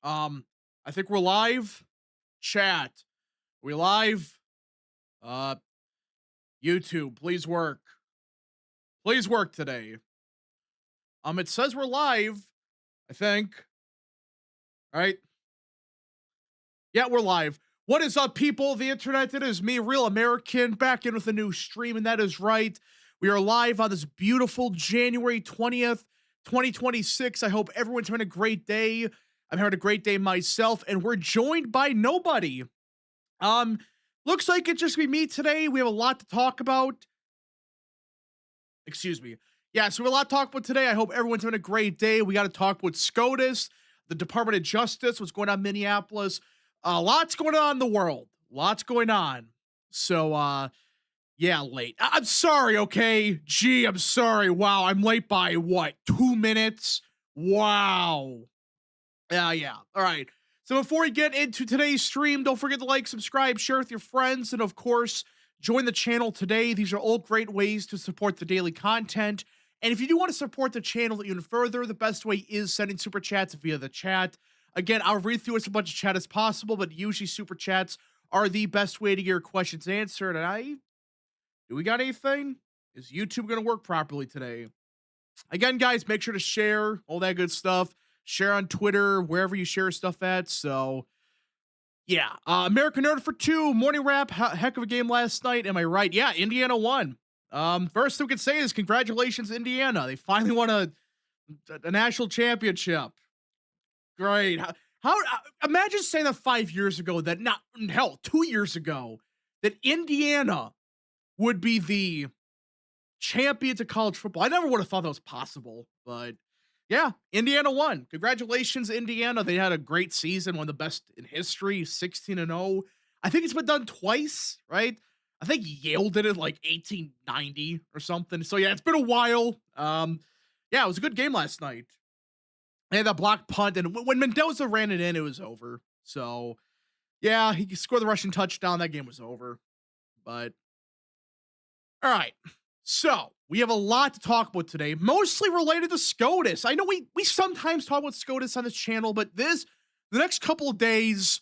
I think we're live. Chat. We live? Uh, YouTube, please work. Please work today. It says we're live, I think. All right. Yeah, we're live. What is up, people of the internet? It is me, Real American, back in with a new stream, and that is right. We are live on this beautiful January 20th, 2026. I hope everyone's having a great day. I'm having a great day myself, and we're joined by nobody. Um, Looks like it's just gonna be me today. We have a lot to talk about. Excuse me. Yeah, so we have a lot to talk about today. I hope everyone's having a great day. We got to talk about SCOTUS, the Department of Justice, what's going on in Minneapolis. Lots going on in the world. Lots going on. So, yeah, late. I'm sorry, okay? Gee, I'm sorry. Wow, I'm late by what, 2 minutes? Wow. Yeah. All right. So before we get into today's stream, don't forget to like, subscribe, share with your friends, and of course, join the channel today. These are all great ways to support the daily content. And if you do want to support the channel even further, the best way is sending super chats via the chat. Again, I'll read through as much chat as possible, but usually super chats are the best way to get your questions answered. And do we got anything? Is YouTube going to work properly today? Again, guys, make sure to share all that good stuff. Share on Twitter, wherever you share stuff at. So, yeah. American Nerd for 2, morning wrap. Heck of a game last night. Am I right? Yeah, Indiana won. First thing we could say is congratulations, Indiana. They finally won a national championship. Great. How imagine saying that 5 years ago, that not hell, 2 years ago, that Indiana would be the champions of college football. I never would have thought that was possible, but yeah, Indiana won. Congratulations, Indiana. They had a great season, one of the best in history, 16-0. I think it's been done twice, right? I think Yale did it like 1890 or something. So yeah, it's been a while. Yeah, it was a good game last night. They had that block punt, and when Mendoza ran it in, it was over. So yeah, he scored the Russian touchdown. That game was over. But all right. So we have a lot to talk about today, mostly related to SCOTUS. I know we sometimes talk about SCOTUS on this channel, but the next couple of days,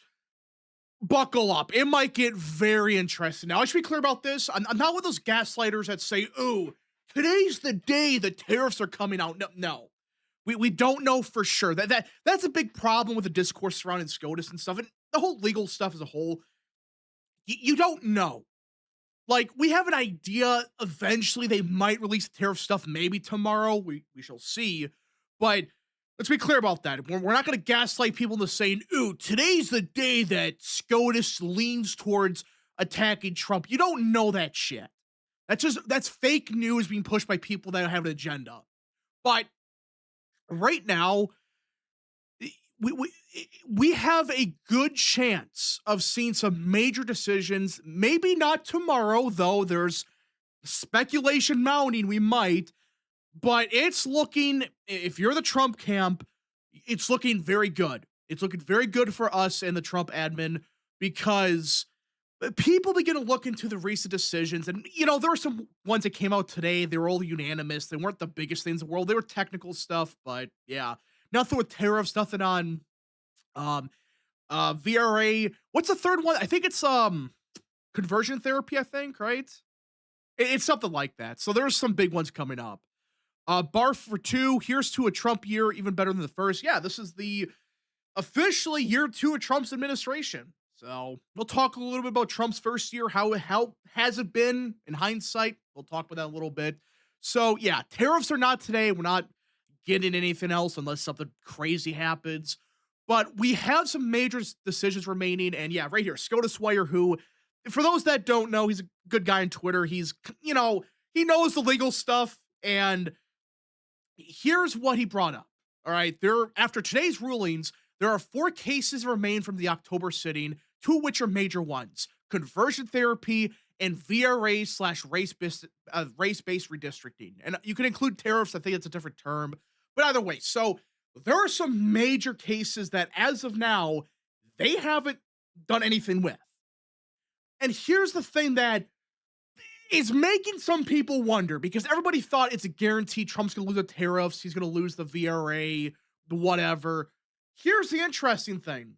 buckle up. It might get very interesting. Now, I should be clear about this. I'm not one of those gaslighters that say, "Ooh, today's the day the tariffs are coming out." No. We don't know for sure. That's a big problem with the discourse surrounding SCOTUS and stuff, and the whole legal stuff as a whole. You don't know. Like, we have an idea eventually they might release tariff stuff maybe tomorrow. We shall see. But let's be clear about that. We're not going to gaslight people into saying, ooh, today's the day that SCOTUS leans towards attacking Trump. You don't know that shit. That's fake news being pushed by people that have an agenda. But right now, we have a good chance of seeing some major decisions. Maybe not tomorrow, though. There's speculation mounting. We might, but it's looking. If you're the Trump camp, it's looking very good. It's looking very good for us and the Trump admin, because people begin to look into the recent decisions, and there were some ones that came out today. They were all unanimous. They weren't the biggest things in the world. They were technical stuff, but yeah. Nothing with tariffs, nothing on VRA. What's the third one? I think it's conversion therapy, I think, right? It's something like that. So there's some big ones coming up. Bar for 2, here's to a Trump year, even better than the first. Yeah, this is the officially year 2 of Trump's administration. So we'll talk a little bit about Trump's first year. How has it been in hindsight? We'll talk about that a little bit. So yeah, tariffs are not today. We're not getting anything else unless something crazy happens. But we have some major decisions remaining. And yeah, right here, SCOTUS Wire, who, for those that don't know, he's a good guy on Twitter. He's, he knows the legal stuff. And here's what he brought up. All right. After today's rulings, there are 4 cases remain from the October sitting, 2 of which are major ones: conversion therapy and VRA/race-based redistricting. And you can include tariffs. I think it's a different term. But either way, so there are some major cases that, as of now, they haven't done anything with. And here's the thing that is making some people wonder, because everybody thought it's a guarantee Trump's going to lose the tariffs, he's going to lose the VRA, the whatever. Here's the interesting thing.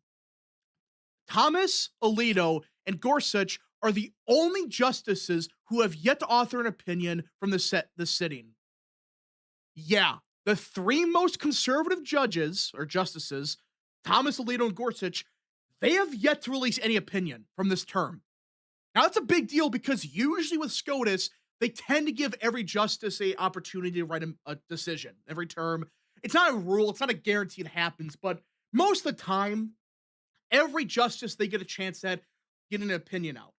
Thomas, Alito, and Gorsuch are the only justices who have yet to author an opinion from the sitting. Yeah, the three most conservative judges or justices, Thomas, Alito, and Gorsuch, they have yet to release any opinion from this term. Now that's a big deal because usually with SCOTUS, they tend to give every justice a opportunity to write a decision every term. It's not a rule, it's not a guarantee it happens, but most of the time, every justice they get a chance at getting an opinion out.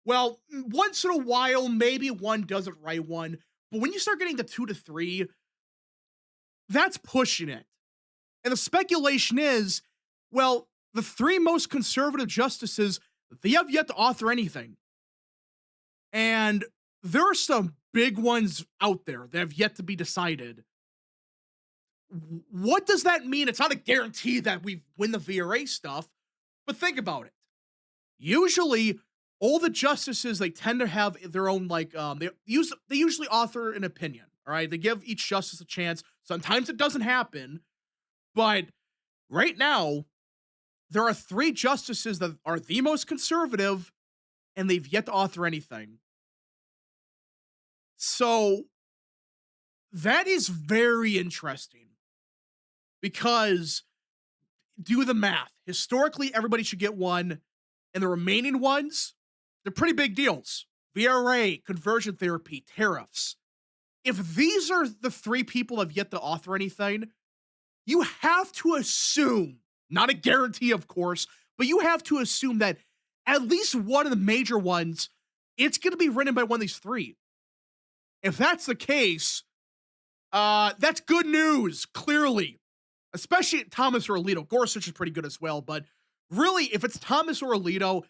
Well, once in a while, maybe one doesn't write one, but when you start getting to 2 to 3, that's pushing it. And the speculation is, well, the three most conservative justices, they have yet to author anything. And there are some big ones out there that have yet to be decided. What does that mean? It's not a guarantee that we win the VRA stuff, but think about it. Usually, all the justices, they tend to have their own they usually author an opinion. All right, they give each justice a chance. Sometimes it doesn't happen, but right now there are three justices that are the most conservative, and they've yet to author anything. So that is very interesting because do the math. Historically, everybody should get one, and the remaining ones, they're pretty big deals. VRA, conversion therapy, tariffs. If these are the three people that have yet to author anything, you have to assume, not a guarantee, of course, but you have to assume that at least one of the major ones, it's going to be written by one of these three. If that's the case, that's good news, clearly. Especially Thomas or Alito. Gorsuch is pretty good as well, but really, if it's Thomas or Alito,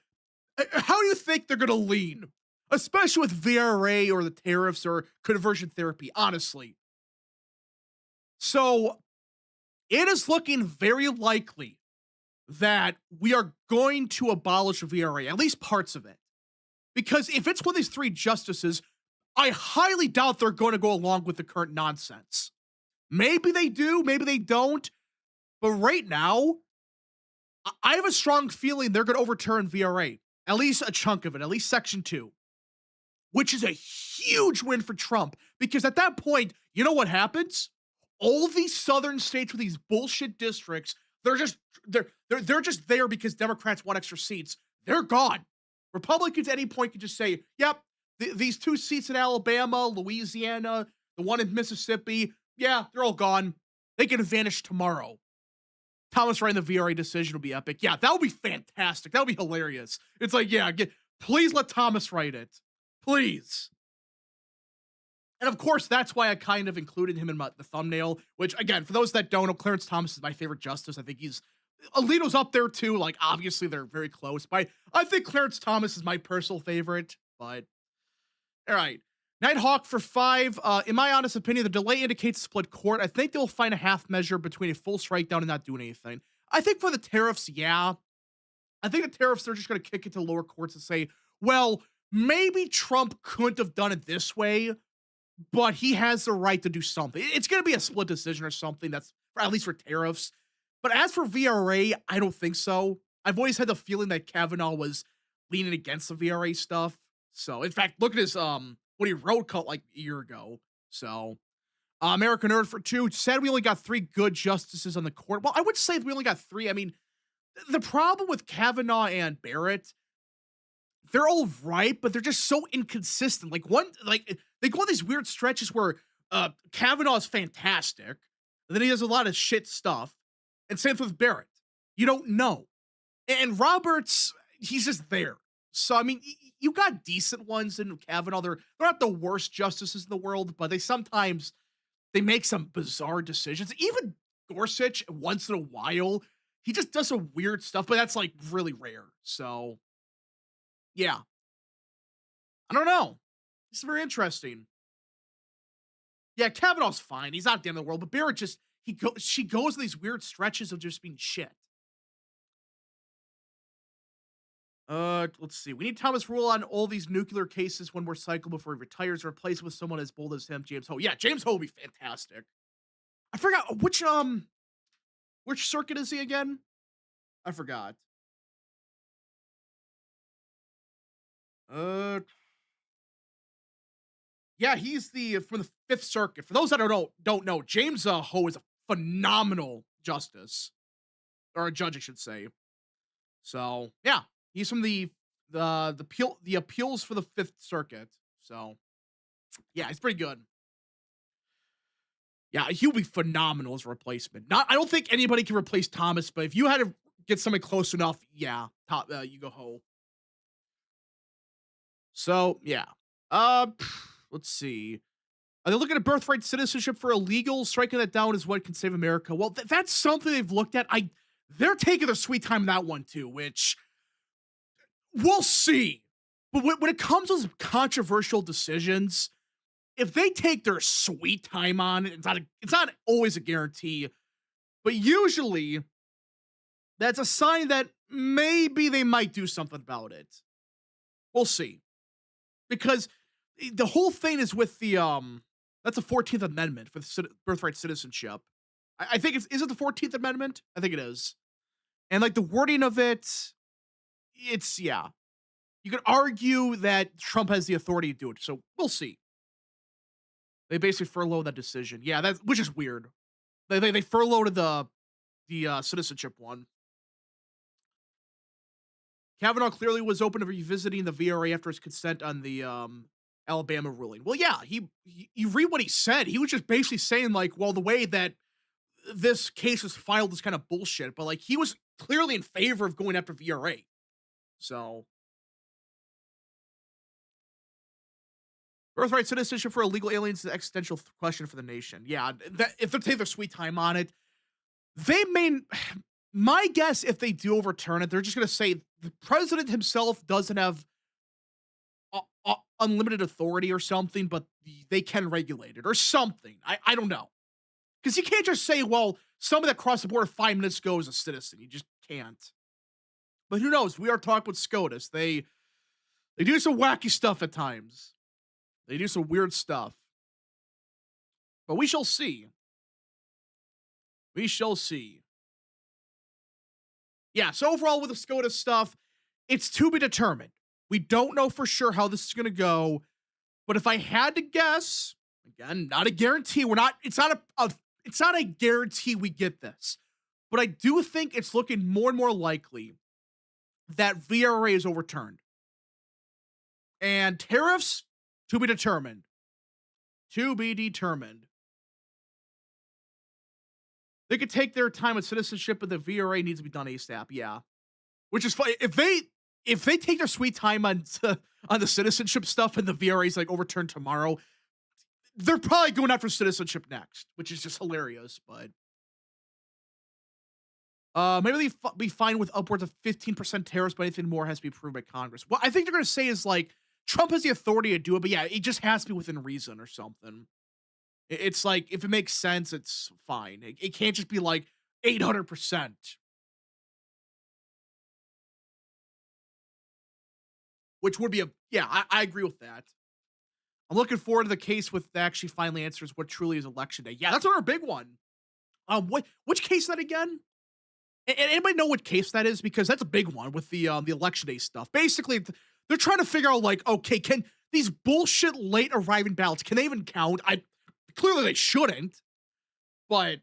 how do you think they're going to lean? Especially with VRA or the tariffs or conversion therapy, honestly. So it is looking very likely that we are going to abolish VRA, at least parts of it. Because if it's one of these three justices, I highly doubt they're going to go along with the current nonsense. Maybe they do, maybe they don't. But right now, I have a strong feeling they're going to overturn VRA, at least a chunk of it, at least Section 2, which is a huge win for Trump. Because at that point, you know what happens? All of these southern states with these bullshit districts, they're just there because Democrats want extra seats. They're gone. Republicans at any point could just say, yep, these 2 seats in Alabama, Louisiana, the one in Mississippi, yeah, they're all gone. They can vanish tomorrow. Thomas writing the VRA decision will be epic. Yeah, that would be fantastic. That would be hilarious. It's like, yeah, please let Thomas write it. Please. And of course, that's why I kind of included him in the thumbnail, which, again, for those that don't know, Clarence Thomas is my favorite justice. I think Alito's up there too. Like, obviously, they're very close. But I think Clarence Thomas is my personal favorite. But, all right. Nighthawk for 5. In my honest opinion, the delay indicates split court. I think they'll find a half measure between a full strike down and not doing anything. I think for the tariffs, yeah. I think the tariffs, they're just going to kick it to lower courts and say, well, maybe Trump couldn't have done it this way, but he has the right to do something. It's going to be a split decision or something, that's at least for tariffs. But as for VRA, I don't think so. I've always had the feeling that Kavanaugh was leaning against the VRA stuff. So, in fact, look at his what he wrote like a year ago. So, American Nerd for 2 said we only got 3 good justices on the court. Well, I would say we only got 3. I mean, the problem with Kavanaugh and Barrett, they're all right, but they're just so inconsistent. They go on these weird stretches where Kavanaugh is fantastic, and then he has a lot of shit stuff. And same with Barrett. You don't know. And Roberts, he's just there. So, I mean, you got decent ones in Kavanaugh. They're not the worst justices in the world, but they make some bizarre decisions. Even Gorsuch, once in a while, he just does some weird stuff, but that's like really rare. So, yeah. I don't know. It's very interesting. Yeah, Kavanaugh's fine. He's not the end of the world, but Barrett she goes in these weird stretches of just being shit. Let's see. We need Thomas Rule on all these nuclear cases when we're cycled before he retires, or replace with someone as bold as him, James Ho. Yeah, James Ho would be fantastic. I forgot which Which circuit is he again? I forgot. Uh, yeah, he's the from the Fifth Circuit. For those that don't know, James Ho is a phenomenal justice or a judge, I should say. So yeah, he's from the appeals for the Fifth Circuit. So yeah, he's pretty good. Yeah, he'll be phenomenal as a replacement. Not, I don't think anybody can replace Thomas, but if you had to get somebody close enough, yeah, you go Ho. So yeah, uh, let's see. Are they looking at birthright citizenship for illegal? Striking that down is what can save America. Well, that's something they've looked at. They're taking their sweet time in that one too, which we'll see. But when it comes to controversial decisions, if they take their sweet time on it, it's not always a guarantee, but usually that's a sign that maybe they might do something about it. We'll see. Because the whole thing is with the that's the 14th Amendment for the birthright citizenship. I think is it the 14th Amendment? I think it is. And like the wording of it, it's yeah. You could argue that Trump has the authority to do it. So we'll see. They basically furloughed that decision. Yeah, that's which is weird. They furloughed the citizenship one. Kavanaugh clearly was open to revisiting the VRA after his consent on the Alabama ruling. Well, yeah, you read what he said. He was just basically saying like, well, the way that this case was filed is kind of bullshit, but like he was clearly in favor of going after VRA. So birthright citizenship for illegal aliens is an existential question for the nation. Yeah, if they take their sweet time on it, they may. My guess, if they do overturn it, they're just going to say the president himself doesn't have unlimited authority or something, but they can regulate it or something. I don't know. Because you can't just say, well, somebody that crossed the border 5 minutes ago is a citizen. You just can't. But who knows? We are talking with SCOTUS. They do some wacky stuff at times. They do some weird stuff. But we shall see. We shall see. Yeah, so overall with the SCOTUS stuff, it's to be determined. We don't know for sure how this is going to go, but if I had to guess, again, not a guarantee. It's not a guarantee we get this. But I do think it's looking more and more likely that VRA is overturned. And tariffs to be determined. To be determined. They could take their time with citizenship, but the VRA needs to be done ASAP. Yeah, which is funny. If they take their sweet time on the citizenship stuff and the VRA is like overturned tomorrow, they're probably going after citizenship next, which is just hilarious. But maybe they be fine with upwards of 15% tariffs, but anything more has to be approved by Congress. What I think they're going to say is like Trump has the authority to do it, but yeah, it just has to be within reason or something. It's like, if it makes sense, it's fine. It can't just be like 800%. Which would be I agree with that. I'm looking forward to the case with that actually finally answers what truly is election day. Yeah, that's another big one. Which case is that again? And anybody know what case that is? Because that's a big one with the election day stuff. Basically, they're trying to figure out like, okay, can these bullshit late arriving ballots, can they even count? Clearly they shouldn't, but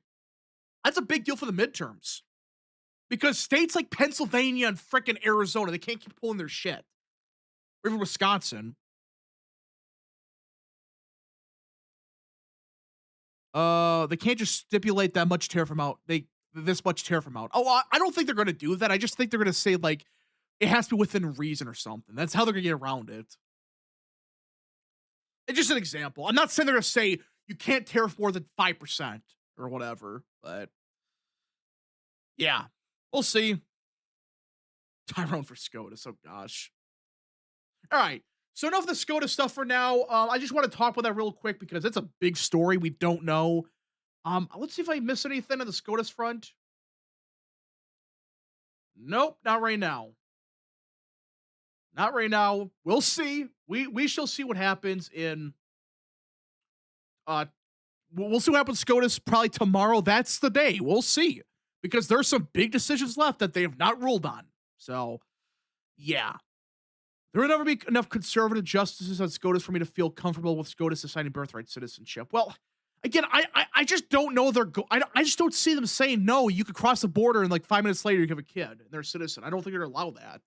that's a big deal for the midterms. Because states like Pennsylvania and frickin' Arizona, they can't keep pulling their shit. Or even Wisconsin. They can't just stipulate that much tariff amount. This much tariff amount. Oh, I don't think they're gonna do that. I just think they're gonna say like it has to be within reason or something. That's how they're gonna get around it. It's just an example. I'm not saying they're gonna say you can't tariff more than 5% or whatever, but yeah, we'll see. Tyrone for SCOTUS. Oh gosh. All right. So enough of the SCOTUS stuff for now. I just want to talk about that real quick because it's a big story. We don't know. Let's see if I miss anything on the SCOTUS front. Nope, not right now. Not right now. We'll see. We shall see what happens in we'll see what happens SCOTUS probably tomorrow. That's the day. We'll see. because there's some big decisions left that they have not ruled on. So, yeah. There will never be enough conservative justices on SCOTUS for me to feel comfortable with SCOTUS assigning birthright citizenship. Well, again, I just don't know I just don't see them saying, no, you could cross the border and like 5 minutes later you have a kid and they're a citizen. I don't think they're going to allow that.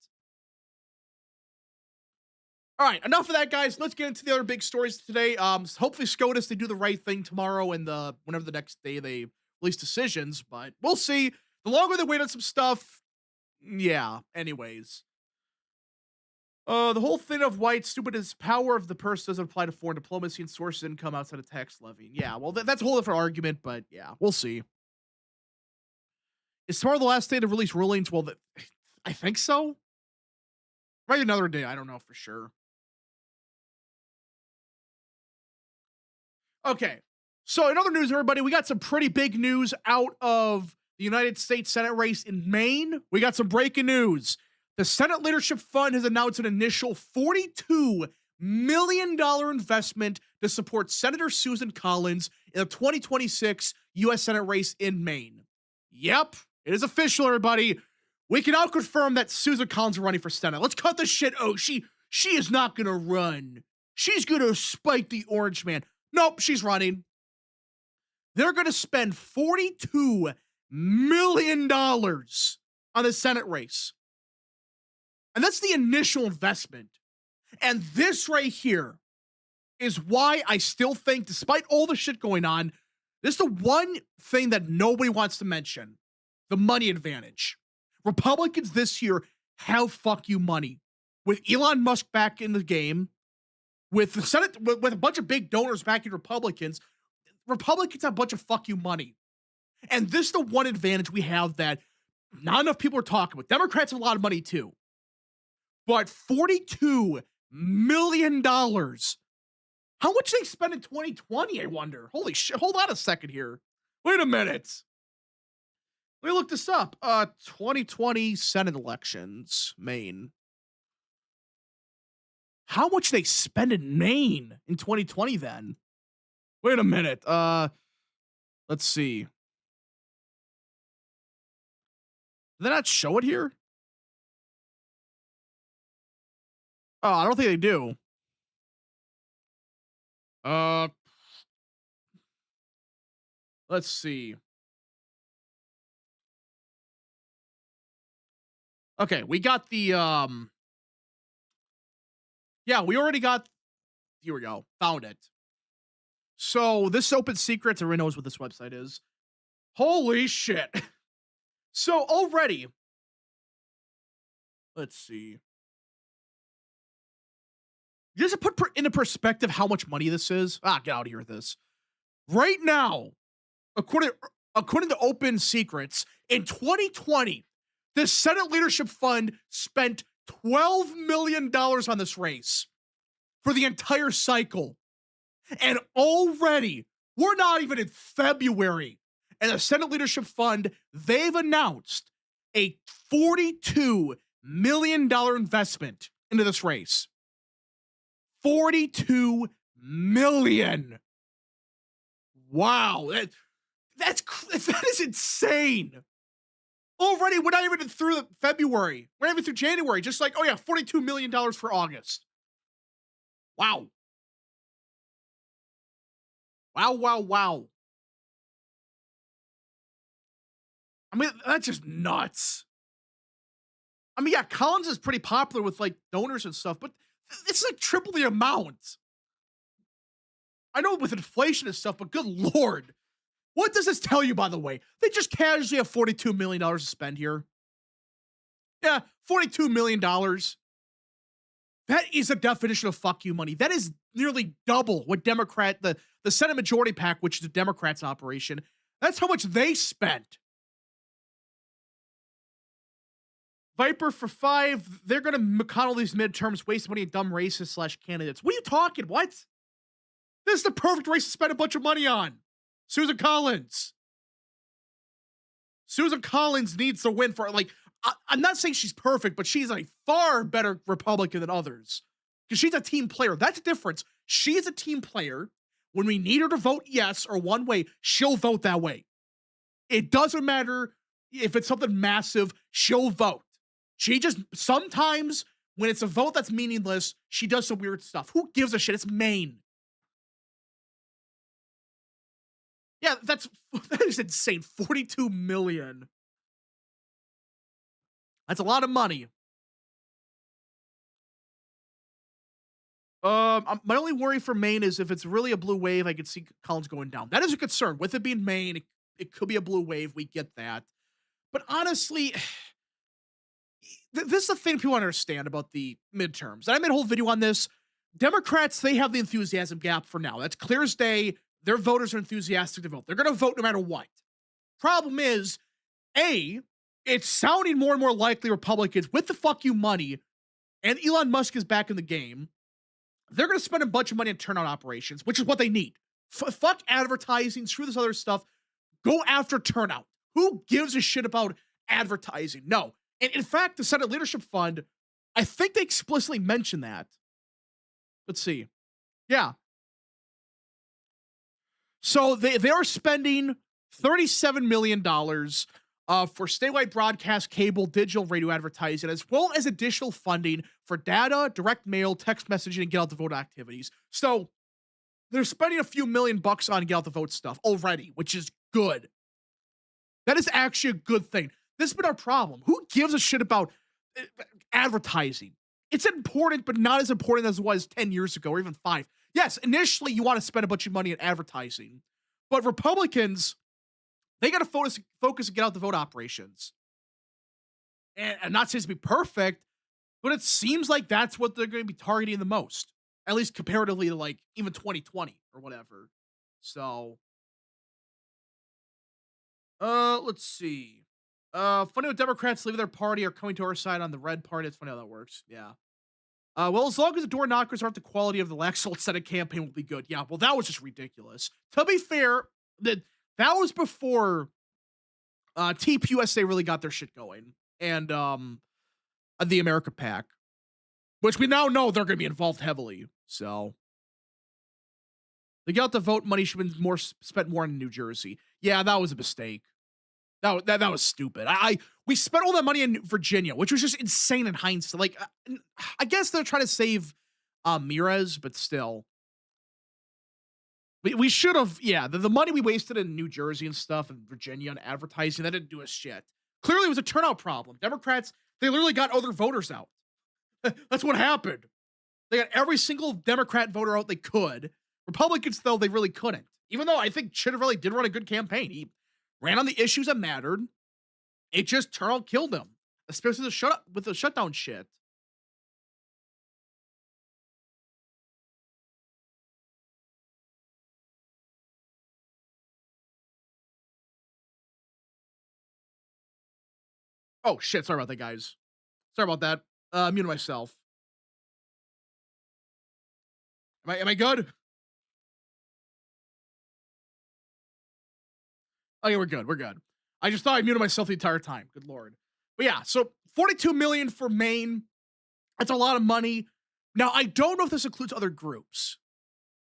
All right, enough of that, guys. Let's get into the other big stories today. Hopefully SCOTUS, they do the right thing tomorrow and whenever the next day they release decisions, but we'll see. The longer they wait on some stuff, yeah, anyways. The whole thing of why it's stupid is power of the purse doesn't apply to foreign diplomacy and source income outside of tax levying. Yeah, well, that's a whole different argument, but yeah, we'll see. Is tomorrow the last day to release rulings? Well, I think so. Right, another day. I don't know for sure. Okay, so in other news, everybody, we got some pretty big news out of the United States Senate race in Maine. We got some breaking news. The Senate Leadership Fund has announced an initial $42 million investment to support Senator Susan Collins in the 2026 U.S. Senate race in Maine. Yep, it is official, everybody. We can now confirm that Susan Collins is running for Senate. Let's cut the shit. Oh, she is not going to run. She's going to spike the orange man. Nope, she's running. They're going to spend $42 million on the Senate race. And that's the initial investment. And this right here is why I still think, despite all the shit going on, this is the one thing that nobody wants to mention: the money advantage. Republicans this year have fuck you money. With Elon Musk back in the game, with the Senate, with a bunch of big donors backing Republicans have a bunch of fuck you money. And this is the one advantage we have that not enough people are talking about. Democrats have a lot of money too. But $42 million. How much did they spend in 2020, I wonder? Holy shit. Hold on a second here. Wait a minute. Let me look this up. 2020 Senate elections, Maine. How much did they spend in Maine in 2020 then? Wait a minute. Let's see. Did they not show it here? Oh, I don't think they do. Let's see. Okay, we got the yeah, we already got, here we go. Found it. So this open secrets, everyone knows what this website is. Holy shit. So already, let's see. Just to put into perspective how much money this is. Get out of here with this. Right now, according to Open Secrets, in 2020, the Senate Leadership Fund spent $12 million on this race for the entire cycle. And already, we're not even in February. And the Senate Leadership Fund, they've announced a $42 million investment into this race. $42 million. Wow. That is insane. Already, we're not even through February. We're not even through January. Just like, oh yeah, $42 million for August. Wow. Wow. I mean, that's just nuts. I mean, yeah, Collins is pretty popular with like donors and stuff, but it's like triple the amount. I know with inflation and stuff, but good Lord. What does this tell you, by the way? They just casually have $42 million to spend here. Yeah, $42 million. That is a definition of fuck you money. That is nearly double what the Senate Majority PAC, which is the Democrats' operation, that's how much they spent. Viper for 5, they're going to McConnell these midterms, waste money on dumb racists / candidates. What are you talking? What? This is the perfect race to spend a bunch of money on. Susan Collins. Susan Collins needs to win for, like, I'm not saying she's perfect, but she's a far better Republican than others. Because she's a team player. That's the difference. She is a team player. When we need her to vote yes or one way, she'll vote that way. It doesn't matter. if it's something massive, she'll vote. She just sometimes when it's a vote that's meaningless, she does some weird stuff. Who gives a shit? It's Maine. Yeah, that is insane. 42 million. That's a lot of money. My only worry for Maine is if it's really a blue wave, I could see Collins going down. That is a concern. With it being Maine, it could be a blue wave. We get that. But honestly, this is the thing people understand about the midterms. And I made a whole video on this. Democrats, they have the enthusiasm gap for now. That's clear as day. Their voters are enthusiastic to vote. They're going to vote no matter what. Problem is, A, it's sounding more and more likely Republicans with the fuck you money, and Elon Musk is back in the game. They're going to spend a bunch of money on turnout operations, which is what they need. Fuck advertising, screw this other stuff. Go after turnout. Who gives a shit about advertising? No. And in fact, the Senate Leadership Fund, I think they explicitly mentioned that. Let's see. Yeah. So they are spending $37 million for statewide broadcast, cable, digital radio advertising, as well as additional funding for data, direct mail, text messaging, and get out the vote activities. So they're spending a few $1,000,000 on get out the vote stuff already, which is good. That is actually a good thing. This has been our problem. Who gives a shit about advertising? It's important, but not as important as it was 10 years ago or even 5. Yes, initially you want to spend a bunch of money on advertising, but Republicans, they got to focus and get out the vote operations. And I'm not saying to be perfect, but it seems like that's what they're going to be targeting the most, at least comparatively to like even 2020 or whatever. So, let's see. Funny how Democrats leaving their party are coming to our side on the red party. It's funny how that works. Yeah. Well, as long as the door knockers aren't the quality of the last Senate campaign, will be good. Yeah. Well, that was just ridiculous. To be fair, that was before TPUSA really got their shit going, and the America PAC, which we now know they're going to be involved heavily. So they got the vote money should have been spent more in New Jersey. Yeah, that was a mistake. That was stupid. We spent all that money in Virginia, which was just insane in hindsight. Like, I guess they're trying to save Mires, but still, we should have. Yeah, the money we wasted in New Jersey and stuff and Virginia on advertising, that didn't do us shit. Clearly, it was a turnout problem. Democrats, they literally got other voters out. That's what happened. They got every single Democrat voter out they could. Republicans, though, they really couldn't. Even though I think Chitterelli did run a good campaign. He ran on the issues that mattered. It just turnout killed him, especially with the shutdown shit. Oh shit! Sorry about that, guys. Sorry about that. Muted myself. Am I good? Oh yeah, we're good. We're good. I just thought I muted myself the entire time. Good lord. But yeah, so 42 million for Maine. That's a lot of money. Now I don't know if this includes other groups,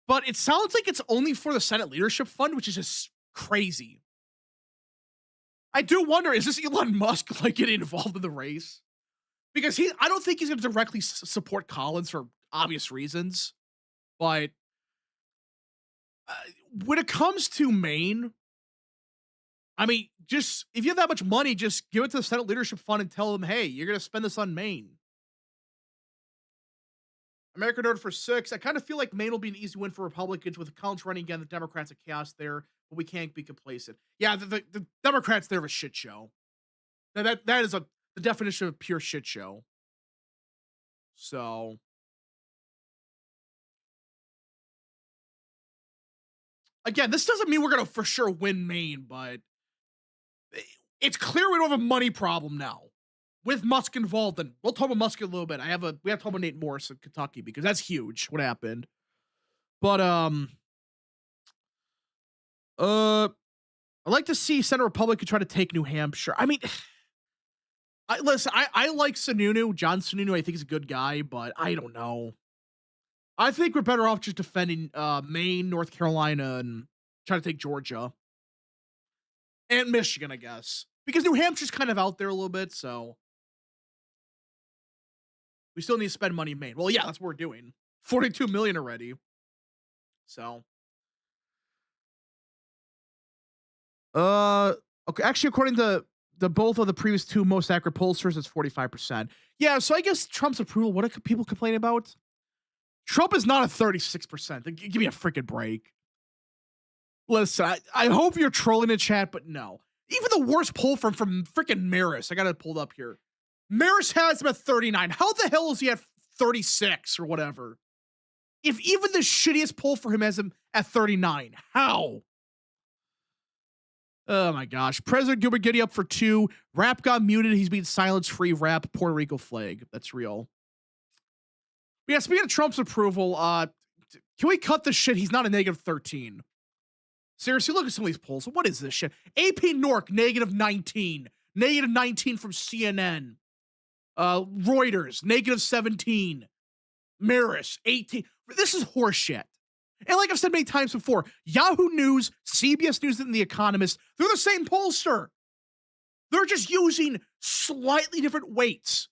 but it sounds like it's only for the Senate Leadership Fund, which is just crazy. I do wonder, is this Elon Musk like getting involved in the race? Because I don't think he's going to directly support Collins for obvious reasons. But when it comes to Maine, I mean, just if you have that much money, just give it to the Senate Leadership Fund and tell them, hey, you're going to spend this on Maine. America noted for 6. I kind of feel like Maine will be an easy win for Republicans with Collins running again. The Democrats are chaos there, but we can't be complacent. Yeah, the Democrats, they're a shit show. That is the definition of pure shit show. So again, this doesn't mean we're gonna for sure win Maine, but it's clear we don't have a money problem now with Musk involved. And we'll talk about Musk in a little bit. We have to talk about Nate Morris in Kentucky because that's huge. What happened? But I'd like to see Senate Republican try to take New Hampshire. I mean, I like Sununu. John Sununu, I think he's a good guy, but I don't know. I think we're better off just defending Maine, North Carolina, and trying to take Georgia. And Michigan, I guess. because New Hampshire's kind of out there a little bit, so we still need to spend money in Maine. Well, yeah, that's what we're doing. 42 million already. So, okay. Actually, according to the both of the previous two most accurate pollsters, it's 45%. Yeah, so I guess Trump's approval. What are people complaining about? Trump is not a 36%. Give me a freaking break. Listen, I hope you're trolling the chat, but no. Even the worst poll from freaking Maris, I got it pulled up here. Maris has him at 39. How the hell is he at 36 or whatever? If even the shittiest poll for him has him at 39, how? Oh my gosh. President Gilbert Giddy up for 2. Rap got muted. He's being silence free. Rap Puerto Rico flag. That's real. But yeah, speaking of Trump's approval, can we cut this shit? He's not a negative 13. Seriously, look at some of these polls. What is this shit? AP Nork, negative 19. Negative 19 from CNN. Reuters, negative 17. Maris, 18. This is horseshit. And like I've said many times before, Yahoo News, CBS News, and The Economist, they're the same pollster. They're just using slightly different weights.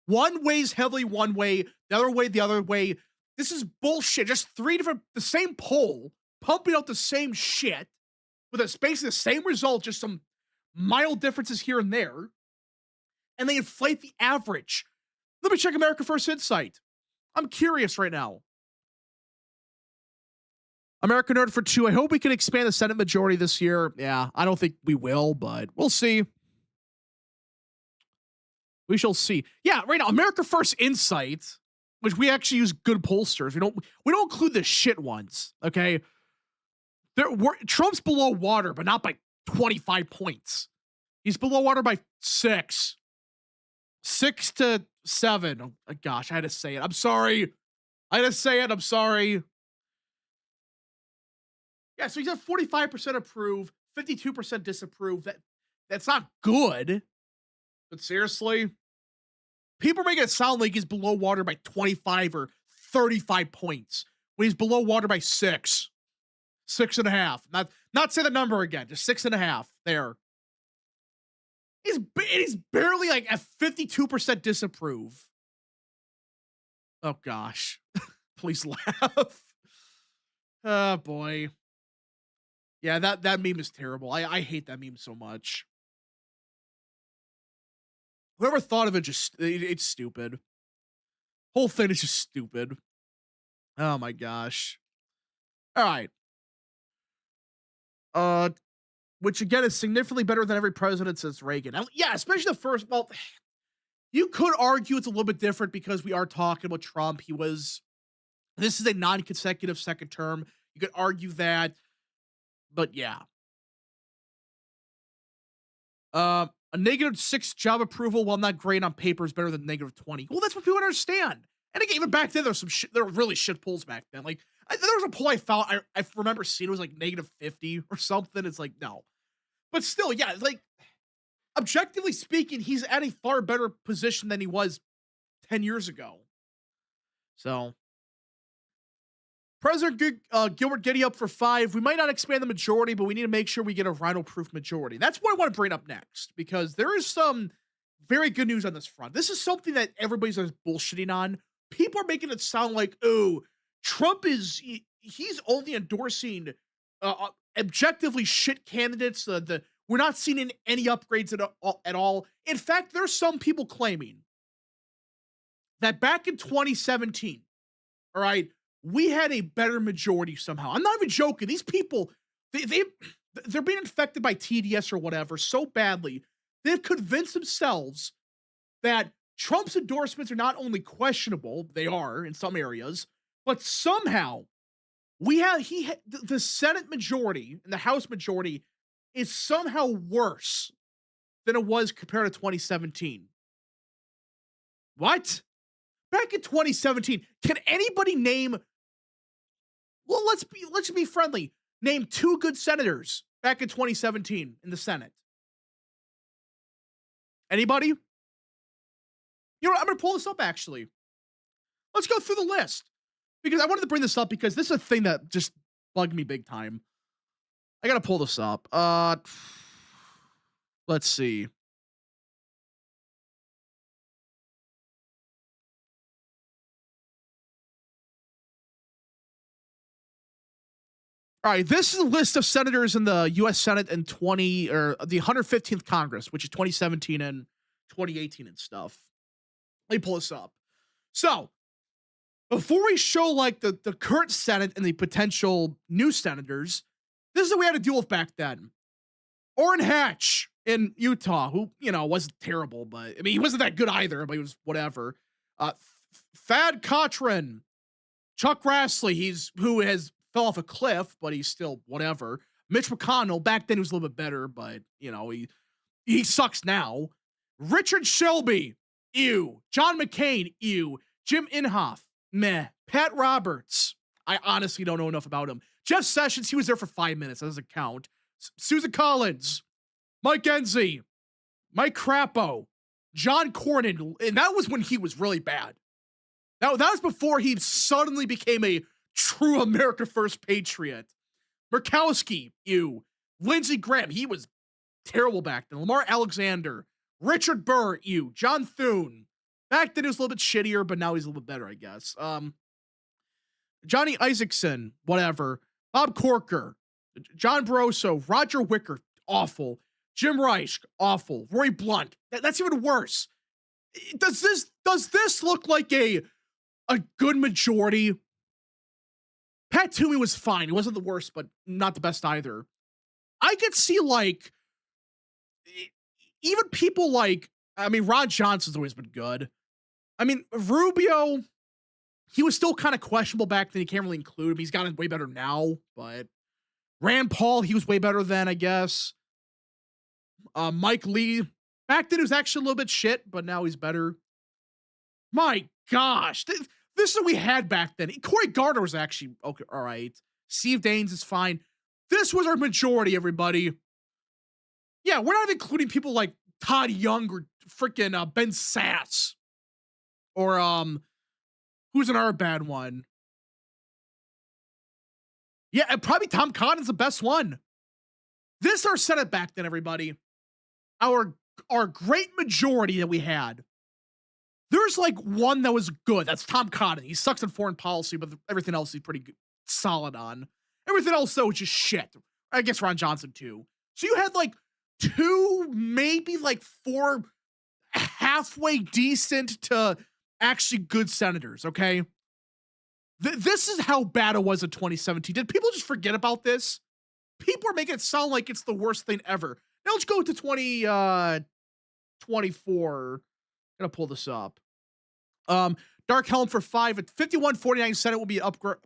One weighs heavily one way, the other way the other way. This is bullshit. Just the same poll, pumping out the same shit with basically the same result, just some mild differences here and there. And they inflate the average. Let me check America First Insight. I'm curious right now. American Nerd for 2. I hope we can expand the Senate majority this year. Yeah, I don't think we will, but we'll see. We shall see. Yeah, right now, America First Insight, which we actually use good pollsters. We don't include the shit ones, okay? Trump's below water, but not by 25 points. He's below water by 6. 6 to 7. Oh, gosh, I had to say it. I'm sorry. I'm sorry. Yeah, so he's at 45% approve, 52% disapprove. That's not good. But seriously, people are making it sound like he's below water by 25 or 35 points when he's below water by 6. 6.5. Not say the number again, just 6.5 there. He's barely like at 52% disapprove. Oh gosh. Please laugh. Oh boy. Yeah, that meme is terrible. I hate that meme so much. Whoever thought of it, it's stupid. Whole thing is just stupid. Oh my gosh. All right. Which again is significantly better than every president since Reagan. Yeah, especially the first. Well, you could argue it's a little bit different because we are talking about Trump. This is a non-consecutive second term. You could argue that, but yeah. A -6 job approval, while not great on paper, is better than -20. Well, that's what people understand. And again, even back then, there were really shit polls back then. Like, there was a poll I found, I remember seeing it was like -50 or something. It's like, no. But still, yeah, like, objectively speaking, he's at a far better position than he was 10 years ago. So, President Gilbert Giddy up for 5. We might not expand the majority, but we need to make sure we get a rhino-proof majority. That's what I want to bring up next, because there is some very good news on this front. This is something that everybody's bullshitting on. People are making it sound like, oh, Trump he's only endorsing objectively shit candidates. We're not seeing any upgrades at all. In fact, there's some people claiming that back in 2017, all right, we had a better majority somehow. I'm not even joking. These people, they're being infected by TDS or whatever so badly, they've convinced themselves that Trump's endorsements are not only questionable, they are in some areas, but somehow the Senate majority and the House majority is somehow worse than it was compared to 2017. What? Back in 2017, can anybody name? Well, let's be friendly. Name 2 good senators back in 2017 in the Senate. Anybody? You know what? I'm going to pull this up, actually. Let's go through the list. Because I wanted to bring this up because this is a thing that just bugged me big time. I got to pull this up. Let's see. All right, this is a list of senators in the U.S. Senate in 20 or the 115th Congress, which is 2017 and 2018 and stuff. Let me pull this up. So before we show like the current Senate and the potential new senators, this is what we had to deal with back then. Orrin Hatch in Utah, who wasn't terrible, but I mean he wasn't that good either, but he was whatever. Thad Cochran, Chuck Grassley, who has fell off a cliff, but he's still whatever. Mitch McConnell, back then he was a little bit better, but he sucks now. Richard Shelby, ew. John McCain, ew. Jim Inhofe, meh. Pat Roberts, I honestly don't know enough about him. Jeff Sessions, he was there for 5 minutes. That doesn't count. Susan Collins, Mike Enzi, Mike Crapo, John Cornyn, and that was when he was really bad. That was before he suddenly became a true America First patriot. Murkowski, ew. Lindsey Graham, he was terrible back then. Lamar Alexander, Richard Burr, ew. John Thune. Back then he was a little bit shittier, but now he's a little bit better, I guess. Johnny Isaacson, whatever. Bob Corker, John Barroso, Roger Wicker, awful. Jim Reich, awful. Roy Blunt, that's even worse. Does this look like a good majority? Pat Toomey was fine. He wasn't the worst, but not the best either. I could see like even people like, I mean, Ron Johnson's always been good. I mean, Rubio, he was still kind of questionable back then. You can't really include him. He's gotten way better now, but Rand Paul, he was way better then, I guess. Mike Lee, back then he was actually a little bit shit, but now he's better. My gosh, this is what we had back then. Cory Gardner was actually okay, all right. Steve Daines is fine. This was our majority, everybody. Yeah, we're not including people like Todd Young or freaking Ben Sass. Or who's another bad one? Yeah, and probably Tom Cotton's the best one. This our Senate back then, everybody. Our great majority that we had. There's like one that was good. That's Tom Cotton. He sucks in foreign policy, but everything else he's pretty good, solid on. Everything else though is just shit. I guess Ron Johnson too. So you had like 2, maybe like 4 halfway decent to actually good senators, okay? This is how bad it was in 2017. Did people just forget about this? People are making it sound like it's the worst thing ever. Now let's go to 2024. Gonna pull this up. Dark Helm for 5 at 5149 Senate will be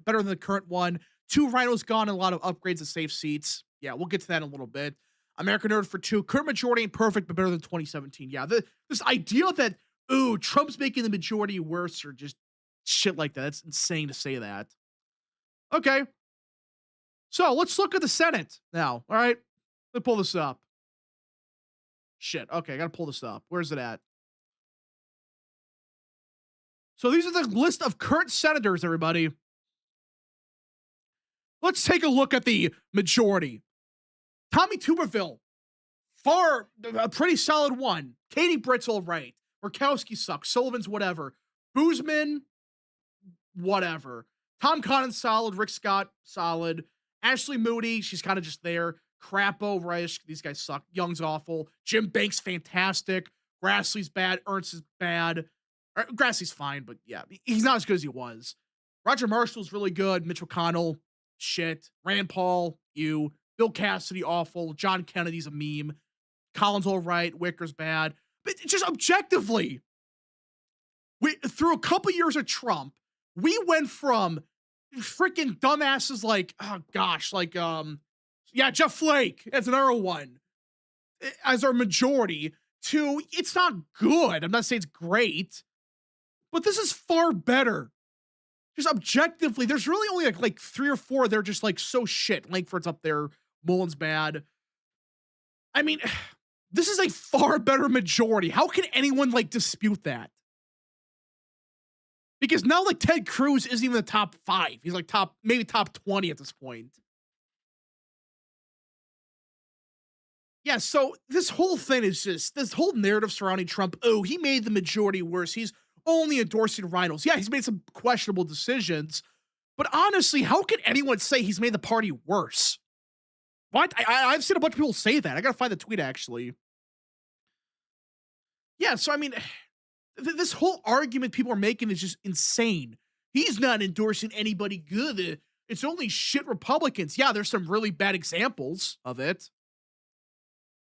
better than the current one. 2 rhinos gone and a lot of upgrades and safe seats. Yeah, we'll get to that in a little bit. American Nerd for 2. Current majority ain't perfect, but better than 2017. Yeah, this idea that Trump's making the majority worse or just shit like that. It's insane to say that. Okay. So let's look at the Senate now. All right. Let's pull this up. Shit. Okay, I gotta pull this up. Where's it at? So these are the list of current senators, everybody. Let's take a look at the majority. Tommy Tuberville, a pretty solid one. Katie Britt's all right. Murkowski sucks. Sullivan's whatever. Boozman, whatever. Tom Cotton's solid. Rick Scott, solid. Ashley Moody, she's kind of just there. Crapo, Reich, these guys suck. Young's awful. Jim Banks, fantastic. Grassley's bad. Ernst is bad. Grassley's fine, but yeah, he's not as good as he was. Roger Marshall's really good. Mitch McConnell, shit. Rand Paul, you. Bill Cassidy, awful. John Kennedy's a meme. Collins, all right. Wicker's bad. But just objectively, through a couple years of Trump, we went from freaking dumbasses like, oh gosh, like, yeah, Jeff Flake as another one, as our majority, to it's not good. I'm not saying it's great, but this is far better. Just objectively, there's really only like 3 or 4. They're just like so shit. Langford's up there. Mullen's bad. I mean, this is a far better majority. How can anyone like dispute that? Because now like Ted Cruz isn't even the top 5. He's like maybe top 20 at this point. Yeah, so this whole thing is just this whole narrative surrounding Trump. Oh, he made the majority worse. He's only endorsing rhinos. Yeah, he's made some questionable decisions, but honestly, how can anyone say he's made the party worse? What? I've seen a bunch of people say that. I gotta find the tweet actually. Yeah, so I mean, this whole argument people are making is just insane. He's not endorsing anybody good. It's only shit Republicans. Yeah, there's some really bad examples of it,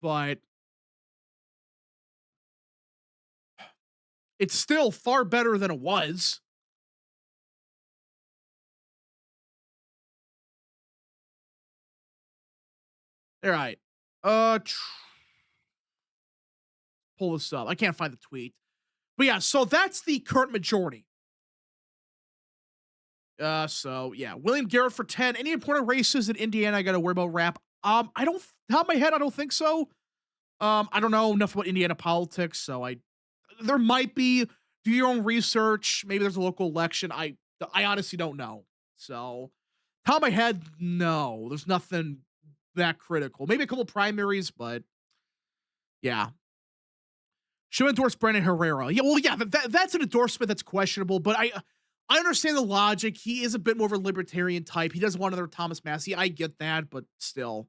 but it's still far better than it was. All right. Pull this up. I can't find the tweet. But yeah, so that's the current majority. So yeah, William Garrett for 10. Any important races in Indiana I gotta worry about rap? I don't top of my head, I don't think so. I don't know enough about Indiana politics, so there might be. Do your own research. Maybe there's a local election. I honestly don't know. So top of my head, no, there's nothing that critical. Maybe a couple primaries, but yeah. Should endorse Brandon Herrera. Yeah, well, yeah, that's an endorsement that's questionable, but I understand the logic. He is a bit more of a libertarian type. He doesn't want another Thomas Massey. I get that, but still.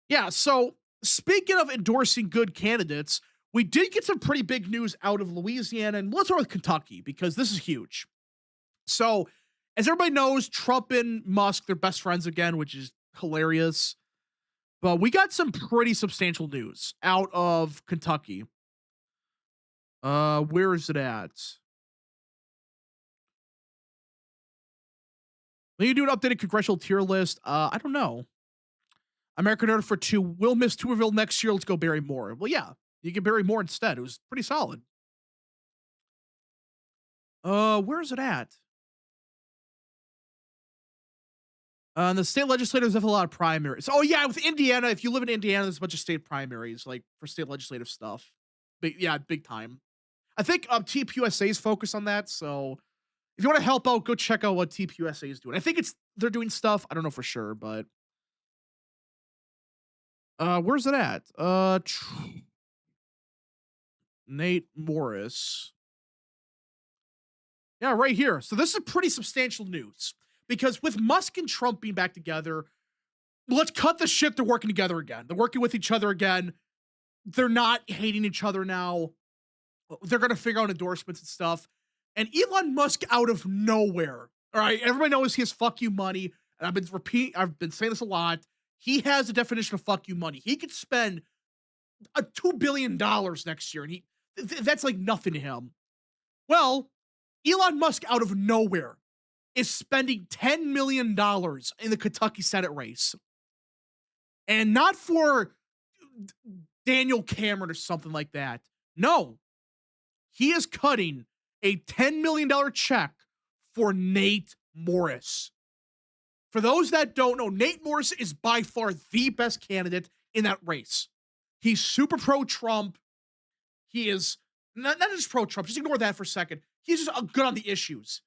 Yeah, so speaking of endorsing good candidates, we did get some pretty big news out of Louisiana, and let's start with Kentucky because this is huge. So, as everybody knows, Trump and Musk, they're best friends again, which is hilarious. But we got some pretty substantial news out of Kentucky. Where is it at? When you do an updated congressional tier list, I don't know. American Nerd for 2 will miss Tuberville next year. Let's go Barry Moore. Well, yeah, you can Barry Moore instead. It was pretty solid. Where is it at? The state legislators have a lot of primaries. Oh yeah, with Indiana, if you live in Indiana, there's a bunch of state primaries, like for state legislative stuff. Big time. I think TPUSA is focused on that. So if you want to help out, go check out what TPUSA is doing. I think they're doing stuff. I don't know for sure, but where's it at? Nate Morris. Yeah, right here. So this is pretty substantial news because with Musk and Trump being back together, let's cut the shit. They're working together again. They're working with each other again. They're not hating each other now. They're going to figure out endorsements and stuff. And Elon Musk out of nowhere. All right. Everybody knows he has fuck you money. And I've been saying this a lot. He has the definition of fuck you money. He could spend a $2 billion next year. And that's like nothing to him. Well, Elon Musk out of nowhere is spending $10 million in the Kentucky Senate race. And not for Daniel Cameron or something like that. No, he is cutting a $10 million check for Nate Morris. For those that don't know, Nate Morris is by far the best candidate in that race. He's super pro-Trump. He is not just pro-Trump. Just ignore that for a second. He's just good on the issues.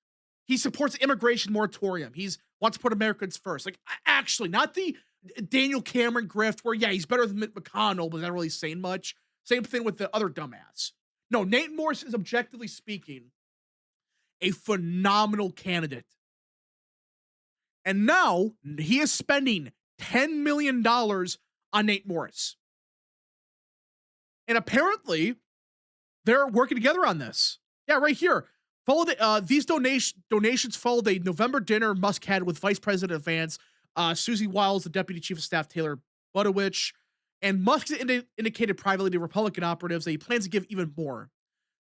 He supports the immigration moratorium. He's wants to put Americans first. Like, actually, not the Daniel Cameron grift where, yeah, he's better than Mitch McConnell, but not really saying much. Same thing with the other dumbass. No, Nate Morris is, objectively speaking, a phenomenal candidate. And now he is spending $10 million on Nate Morris. And apparently, they're working together on this. Yeah, right here. These donations followed a November dinner Musk had with Vice President Vance, Susie Wiles, the Deputy Chief of Staff Taylor Budowich, and Musk indicated privately to Republican operatives that he plans to give even more.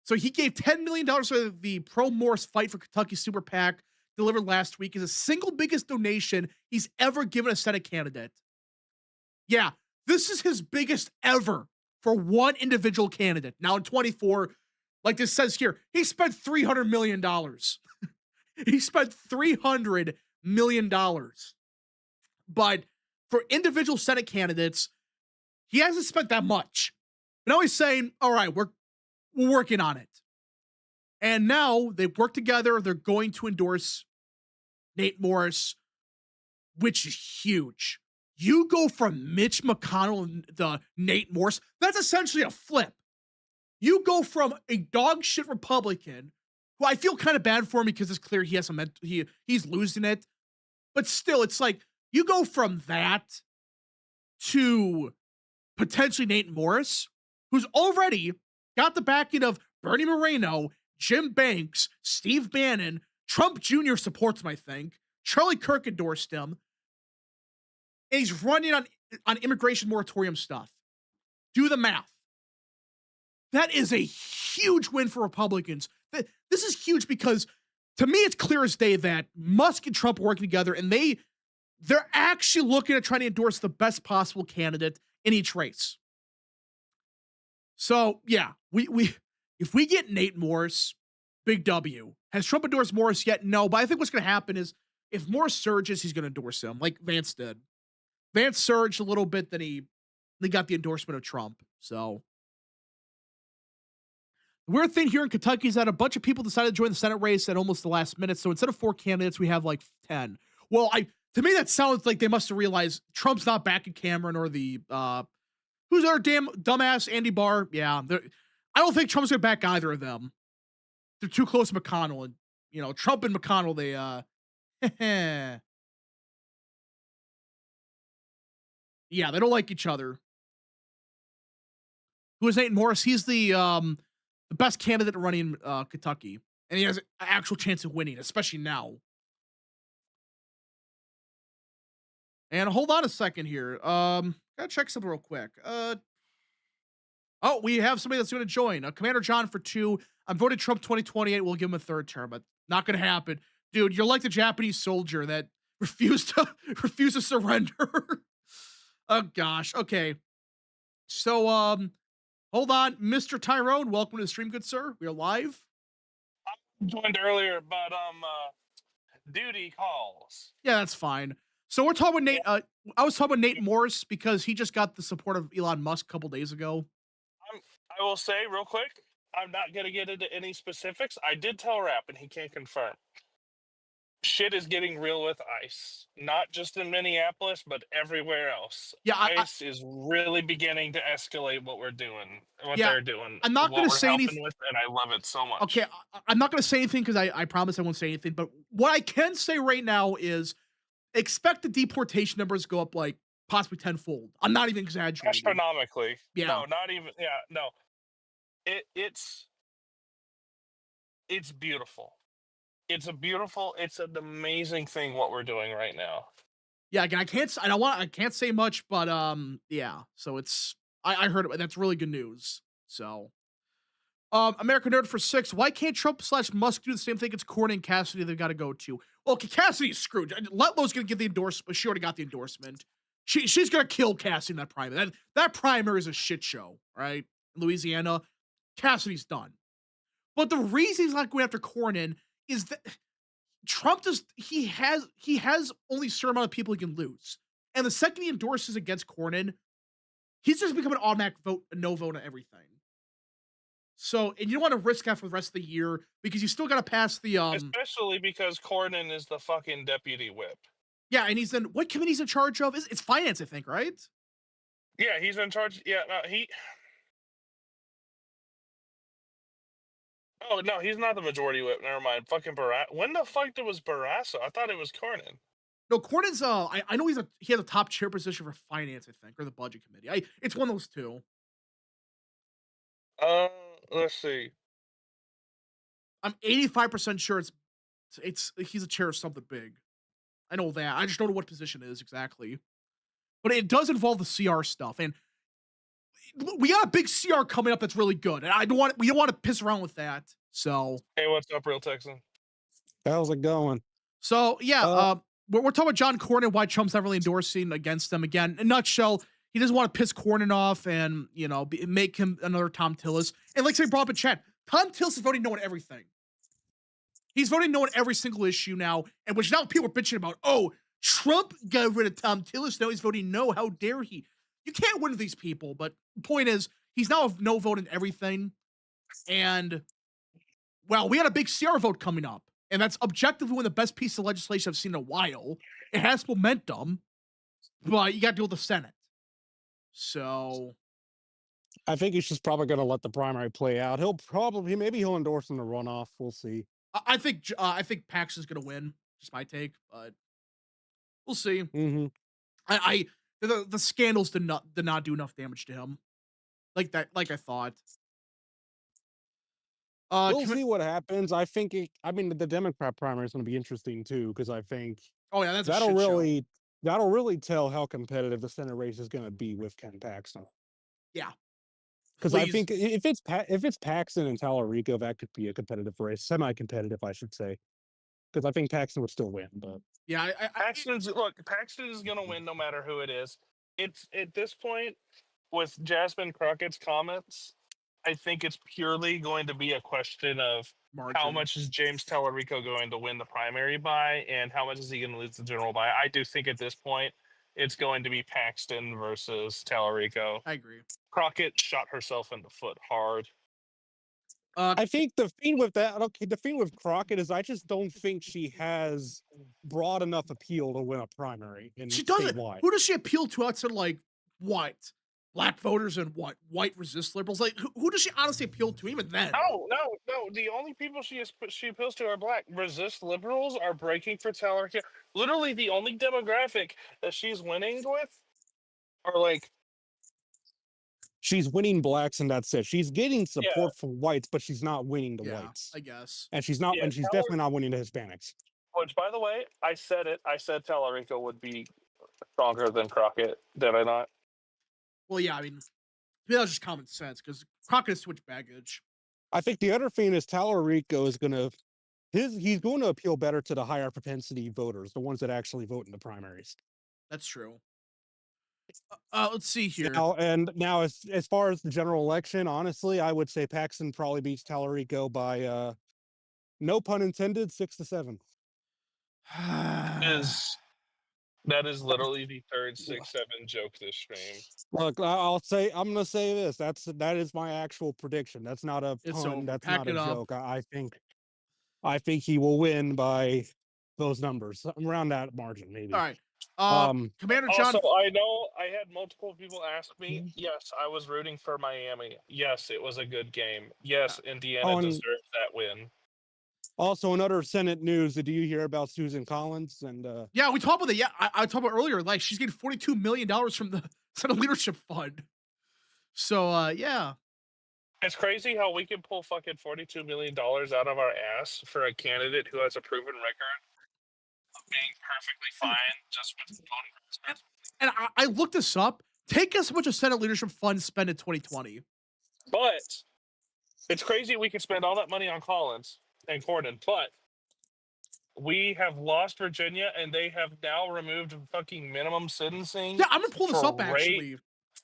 So he gave $10 million for the pro-Morris Fight for Kentucky Super PAC delivered last week as the single biggest donation he's ever given a Senate candidate. Yeah, this is his biggest ever for one individual candidate. Now in 24, like this says here, he spent $300 million. He spent $300 million. But for individual Senate candidates, he hasn't spent that much. But now he's saying, all right, we're working on it. And now they've worked together. They're going to endorse Nate Morris, which is huge. You go from Mitch McConnell to Nate Morse. That's essentially a flip. You go from a dog shit Republican, who I feel kind of bad for him because it's clear he has he's losing it. But still, it's like you go from that to potentially Nate Morris, who's already got the backing of Bernie Moreno, Jim Banks, Steve Bannon, Trump Jr. supports him, I think. Charlie Kirk endorsed him. And he's running on immigration moratorium stuff. Do the math. That is a huge win for Republicans. This is huge because to me, it's clear as day that Musk and Trump are working together, and they're actually looking at trying to endorse the best possible candidate in each race. So yeah, we if we get Nate Morris, big W. Has Trump endorsed Morris yet? No, but I think what's going to happen is if Morris surges, he's going to endorse him, like Vance did. Vance surged a little bit, then he got the endorsement of Trump. So the weird thing here in Kentucky is that a bunch of people decided to join the Senate race at almost the last minute. So instead of 4 candidates, we have like 10. Well, to me, that sounds like they must have realized Trump's not backing Cameron or the who's our damn dumbass Andy Barr. Yeah, I don't think Trump's gonna back either of them. They're too close to McConnell, and Trump and McConnell, yeah, they don't like each other. Who is Nate Morris? He's the best candidate running in Kentucky, and he has an actual chance of winning, especially now. And hold on a second here. Gotta check something real quick. Oh, we have somebody that's going to join. Commander John for 2. I'm voting Trump 2028. We'll give him a 3rd term, but not going to happen, dude. You're like the Japanese soldier that refused to surrender. Oh gosh. Okay. So hold on, Mr. Tyrone. Welcome to the stream, good sir. We are live. I joined earlier, but duty calls. Yeah, that's fine. So we're talking about Nate. I was talking about Nate Morris because he just got the support of Elon Musk a couple days ago. I will say real quick, I'm not going to get into any specifics. I did tell Rap, and he can't confirm. Shit is getting real with ICE, not just in Minneapolis, but everywhere else. Yeah, ICE is really beginning to escalate what we're doing, they're doing. I'm not going to say anything, and I love it so much. Okay, I'm not going to say anything because I promise I won't say anything. But what I can say right now is expect the deportation numbers go up like possibly tenfold. I'm not even exaggerating. Astronomically. Yeah. No, not even. Yeah, no. It's beautiful. It's an amazing thing what we're doing right now. Yeah, again, I can't say much, but yeah. So I heard it. That's really good news. So, American Nerd for 6. Why can't Trump / Musk do the same thing? It's Cornyn and Cassidy they've got to go to. Well, Cassidy's screwed. Letlow's gonna get the endorsement. She already got the endorsement. She's gonna kill Cassidy in that primary. That primary is a shit show, right? Louisiana, Cassidy's done. But the reason he's not going after Cornyn is that Trump he has only a certain amount of people he can lose. And the second he endorses against Cornyn, he's just become an automatic vote, a no vote on everything. So, and you don't want to risk that for the rest of the year because you still got to pass the especially because Cornyn is the fucking deputy whip. Yeah, and he's in what committee he's in charge of? It's finance, I think, right? Yeah, he's in charge. Yeah, no, Oh no, he's not the majority whip. Never mind. Fucking Barrasso. When the fuck was Barrasso? I thought it was Cornyn. No, Cornyn's I know he has a top chair position for finance, I think, or the budget committee. It's one of those two. Let's see. I'm 85% sure he's a chair of something big. I know that. I just don't know what position it is exactly. But it does involve the CR stuff, and we got a big CR coming up that's really good, and we don't want to piss around with that. So, hey, what's up, Real Texan? How's it going? So yeah, we're talking about John Cornyn, why Trump's not really endorsing against them. Again, in a nutshell, he doesn't want to piss Cornyn off and make him another Tom Tillis. And like somebody brought up in chat, Tom Tillis is voting no on everything. He's voting no on every single issue now, and which now people are bitching about. Oh, Trump got rid of Tom Tillis. Now he's voting no. How dare he? You can't win with these people. But the point is, he's now a no vote in everything. And, well, we had a big CR vote coming up. And that's objectively one of the best pieces of legislation I've seen in a while. It has momentum. but you got to deal with the Senate. So I think he's just probably going to let the primary play out. Maybe he'll endorse in the runoff. We'll see. I think Paxton's gonna win. Just my take, but we'll see. Hmm. I the scandals did not do enough damage to him like I thought. We'll see what happens. I mean, the Democrat primary is going to be interesting too, because I think Oh yeah, that's a that'll shit show. really that'll really tell how competitive the Senate race is going to be with Ken Paxton. Yeah, Because I please. think if it's Paxton and Tallarico, that could be a competitive race, semi-competitive, I should say. Because I think Paxton would still win, but Yeah, Paxton is gonna win no matter who it is. It's at this point with Jasmine Crockett's comments. I think it's purely going to be a question of how margin. much is James Tallarico going to win the primary by, and how much is he going to lose the general by. I do think at this point it's going to be Paxton versus Tallarico. I agree. Crockett shot herself in the foot hard. I think the thing with that, okay, the thing with Crockett is I just don't think she has broad enough appeal to win a primary in She doesn't. statewide. Who does she appeal to outside like what? Black voters and what? White resist liberals? Like who does she honestly appeal to even then? No. The only people she appeals to are black. Resist liberals are breaking for Tallarico. Literally, the only demographic that she's winning with are like She's winning blacks and that's it. She's getting yeah, support from whites, but she's not winning the Yeah, whites. I guess. And she's yeah. definitely not winning the Hispanics. Which, by the way, I said it. I said Tallarico would be stronger than Crockett. Did I not? Well, yeah, I mean, that's just common sense because Crockett has too much baggage. I think the other thing is Tallarico is he's going to appeal better to the higher propensity voters, the ones that actually vote in the primaries. That's true. Let's see here. Now as far as the general election, honestly, I would say Paxton probably beats Tallarico by no pun intended, 6-7. That is literally the third 6-7 joke this stream. Look, I'm gonna say this. That is my actual prediction. That's not a It's pun. over. That's Pack not a it up. joke. I think he will win by those numbers, around that margin, maybe. All right. Commander John. Also, I know I had multiple people ask me. Yes, I was rooting for Miami. Yes, it was a good game. Yes, Indiana deserved that win. Also, in other Senate news, did you hear about Susan Collins? And yeah, we talked about that. Yeah, I talked about earlier. Like she's getting $42 million from the Senate Leadership Fund. So yeah, it's crazy how we can pull fucking $42 million out of our ass for a candidate who has a proven record of being perfectly fine just with voting. And I looked this up. Take us how much a Senate Leadership Fund spent in 2020. But it's crazy we could spend all that money on Collins and Corden, but we have lost Virginia and they have now removed fucking minimum sentencing. Yeah, I'm gonna pull this up rape, actually.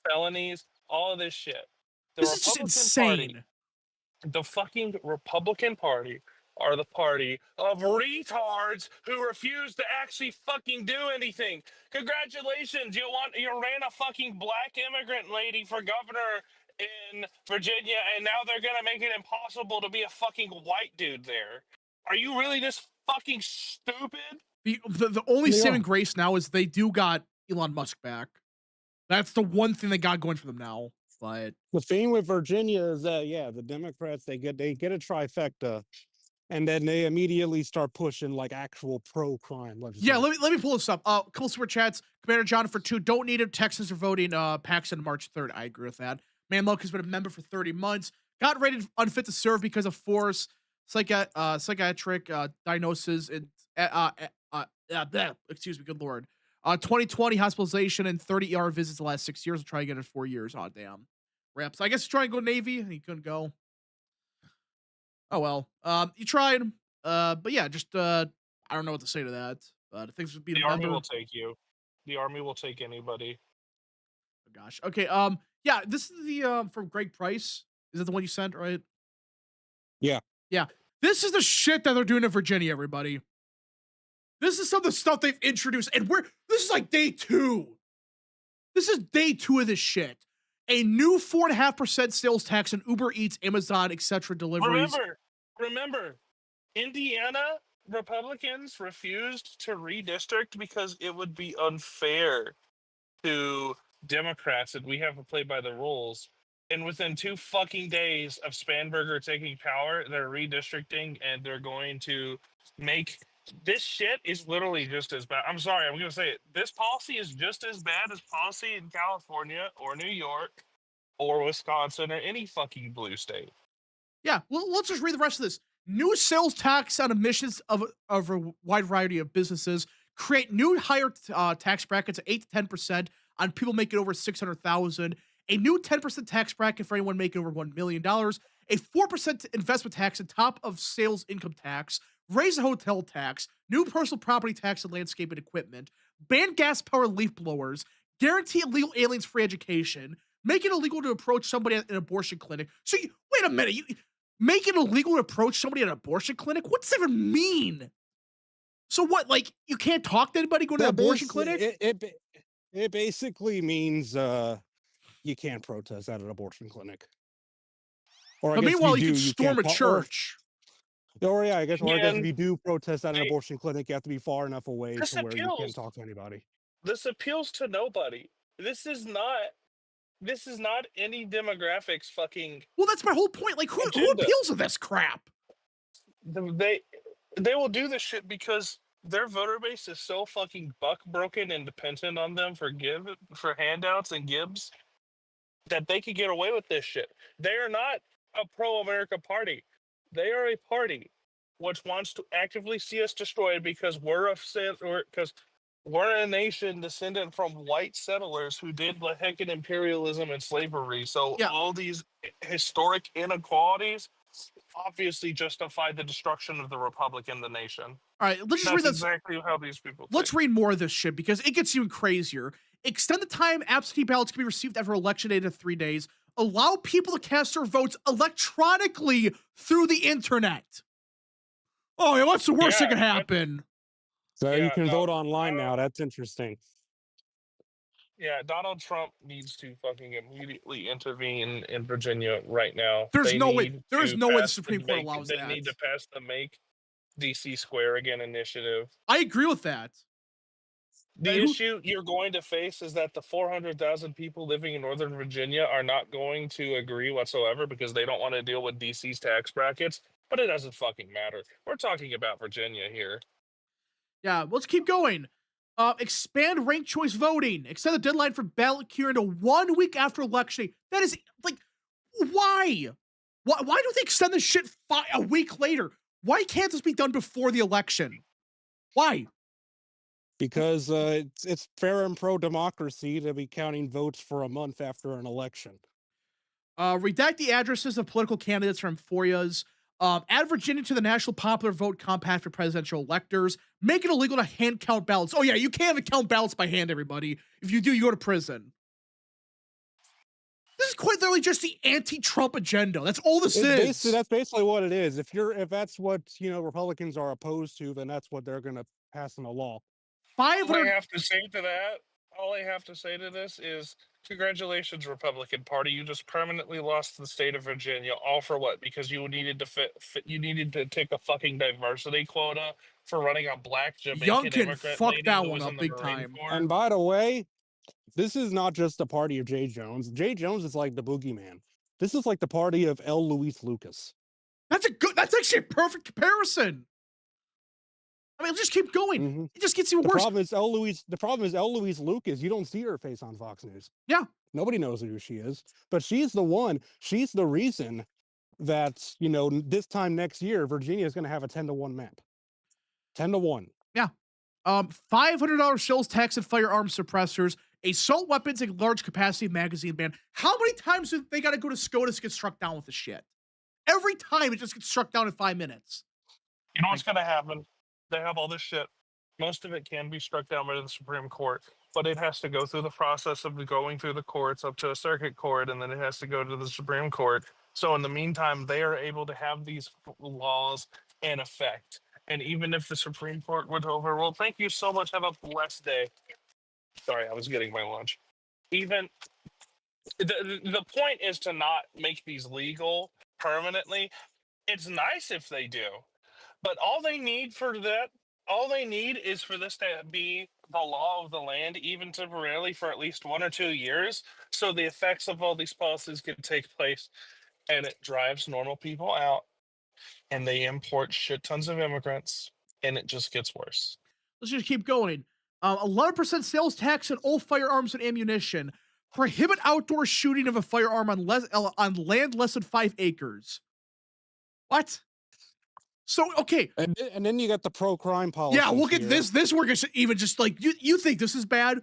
Felonies, all of this shit. This is just insane. The fucking Republican Party are the party of retards who refuse to actually fucking do anything. Congratulations, you ran a fucking black immigrant lady for governor in Virginia, and now they're gonna make it impossible to be a fucking white dude there. Are you really this fucking stupid? The only saving grace now is they do got Elon Musk back. That's the one thing they got going for them now. But the thing with Virginia is that the Democrats they get a trifecta, and then they immediately start pushing like actual pro-crime legislation. Yeah, let me pull this up. A couple super chats. Commander John for 2. Don't need it. Texans are voting Paxton March 3rd. I agree with that. Man Luck has been a member for 30 months. Got rated unfit to serve because of force, psychiatric diagnosis, and excuse me, good lord. 2020 hospitalization and 30 ER visits the last 6 years. I'll try again in 4 years. Oh damn. Reps. I guess he's trying to go Navy and he couldn't go. Oh well. You tried. But yeah, just I don't know what to say to that. But things would be the Army will take you. The Army will take anybody. Oh gosh. Okay. Yeah, this is the from Greg Price. Is that the one you sent, right? Yeah. Yeah. This is the shit that they're doing in Virginia, everybody. This is some of the stuff they've introduced, and this is like day 2. This is day 2 of this shit. A new 4.5% sales tax on Uber Eats, Amazon, etc. deliveries. Remember, Indiana Republicans refused to redistrict because it would be unfair. to Democrats that we have to play by the rules. And within 2 fucking days of Spanberger taking power, they're redistricting and they're going to make this shit is literally just as bad. I'm sorry, I'm going to say it. This policy is just as bad as policy in California or New York or Wisconsin or any fucking blue state. Yeah, well, let's just read the rest of this. New sales tax on emissions of a wide variety of businesses create new higher tax brackets of 8 to 10% on people making over 600,000. A new 10% tax bracket for anyone making over $1 million. A 4% investment tax on top of sales income tax. Raise the hotel tax. New personal property tax on landscaping equipment. Ban gas-powered leaf blowers. Guarantee illegal aliens free education. Make it illegal to approach somebody at an abortion clinic. So, wait a minute. Make it illegal to approach somebody at an abortion clinic? What's that even mean? So what? Like, you can't talk to anybody going to an abortion clinic? It basically means you can't protest at an abortion clinic. Or But meanwhile, you can storm a church. Or yeah, I guess. Or I guess Again, if you do protest at an abortion clinic, you have to be far enough away this to where you appeals. can't talk to anybody. This appeals to nobody. This is not any demographics fucking. Well, that's my whole point. Like, who appeals to this crap? They will do this shit because their voter base is so fucking buck broken and dependent on them for handouts and gibs that they could get away with this shit. They are not a pro-America party. They are a party which wants to actively see us destroyed because we're a nation descendant from white settlers who did the heckin' imperialism and slavery. So Yeah. all these historic inequalities obviously justify the destruction of the republic and the nation. All right, let's just read this. Exactly how these people Let's read more of this shit because it gets even crazier. Extend the time absentee ballots can be received after election day to 3 days. Allow people to cast their votes electronically through the internet. Oh, yeah, what's the worst that could happen? So you can vote online now. That's interesting. Yeah, Donald Trump needs to fucking immediately intervene in Virginia right now. There's no way. There is no way the Supreme Court allows that. They need to pass the Make DC Square Again initiative. I agree with that. The issue you're going to face is that the 400,000 people living in Northern Virginia are not going to agree whatsoever because they don't want to deal with DC's tax brackets. But it doesn't fucking matter. We're talking about Virginia here. Yeah, let's keep going. Expand ranked choice voting. Extend the deadline for ballot curing to 1 week after election day. That is, like, why? Why don't they extend this shit a week later? Why can't this be done before the election? Why? Because it's fair and pro-democracy to be counting votes for a month after an election. Redact the addresses of political candidates from FOIAs. Add Virginia to the National Popular Vote Compact for presidential electors. Make it illegal to hand count ballots. Oh yeah, you can't count ballots by hand, everybody. If you do, you go to prison. This is quite literally just the anti-Trump agenda. That's all this is. That's basically what it is. If that's what Republicans are opposed to, then that's what they're going to pass in a law. All I have to say to that, all I have to say to this is, congratulations, Republican Party. You just permanently lost the state of Virginia. All for what? Because you needed to you needed to take a fucking diversity quota for running a black Jamaican immigrant fuck lady that who one was up in the big Marine time. Corps. And by the way, this is not just the party of Jay Jones. Jay Jones is like the boogeyman. This is like the party of L. Louis Lucas. That's actually a perfect comparison. I mean, just keep going. Mm-hmm. It just gets even worse. The problem is L. Louise Lucas. You don't see her face on Fox News. Yeah. Nobody knows who she is. But she's the one. She's the reason that, this time next year, Virginia is going to have a 10-to-1 map. 10-to-1. Yeah. $500 sales tax and firearm suppressors, assault weapons and large capacity magazine ban. How many times do they got to go to SCOTUS to get struck down with this shit? Every time it just gets struck down in 5 minutes. You know what's going to happen? They have all this shit. Most of it can be struck down by the Supreme Court, but it has to go through the process of going through the courts up to a circuit court, and then it has to go to the Supreme Court. So in the meantime, they are able to have these laws in effect. And even if the Supreme Court were to overrule, thank you so much. Have a blessed day. Sorry, I was getting my lunch. Even the point is to not make these legal permanently. It's nice if they do. But all they need for that all they need is for this to be the law of the land, even temporarily, for at least 1 or 2 years, so the effects of all these policies can take place, and it drives normal people out, and they import shit tons of immigrants, and it just gets worse. Let's just keep going. 11% sales tax on all firearms and ammunition. Prohibit outdoor shooting of a firearm on land less than 5 acres. What? So okay, And then you got the pro-crime policy. yeah, look at this. This work is even just like you think this is bad.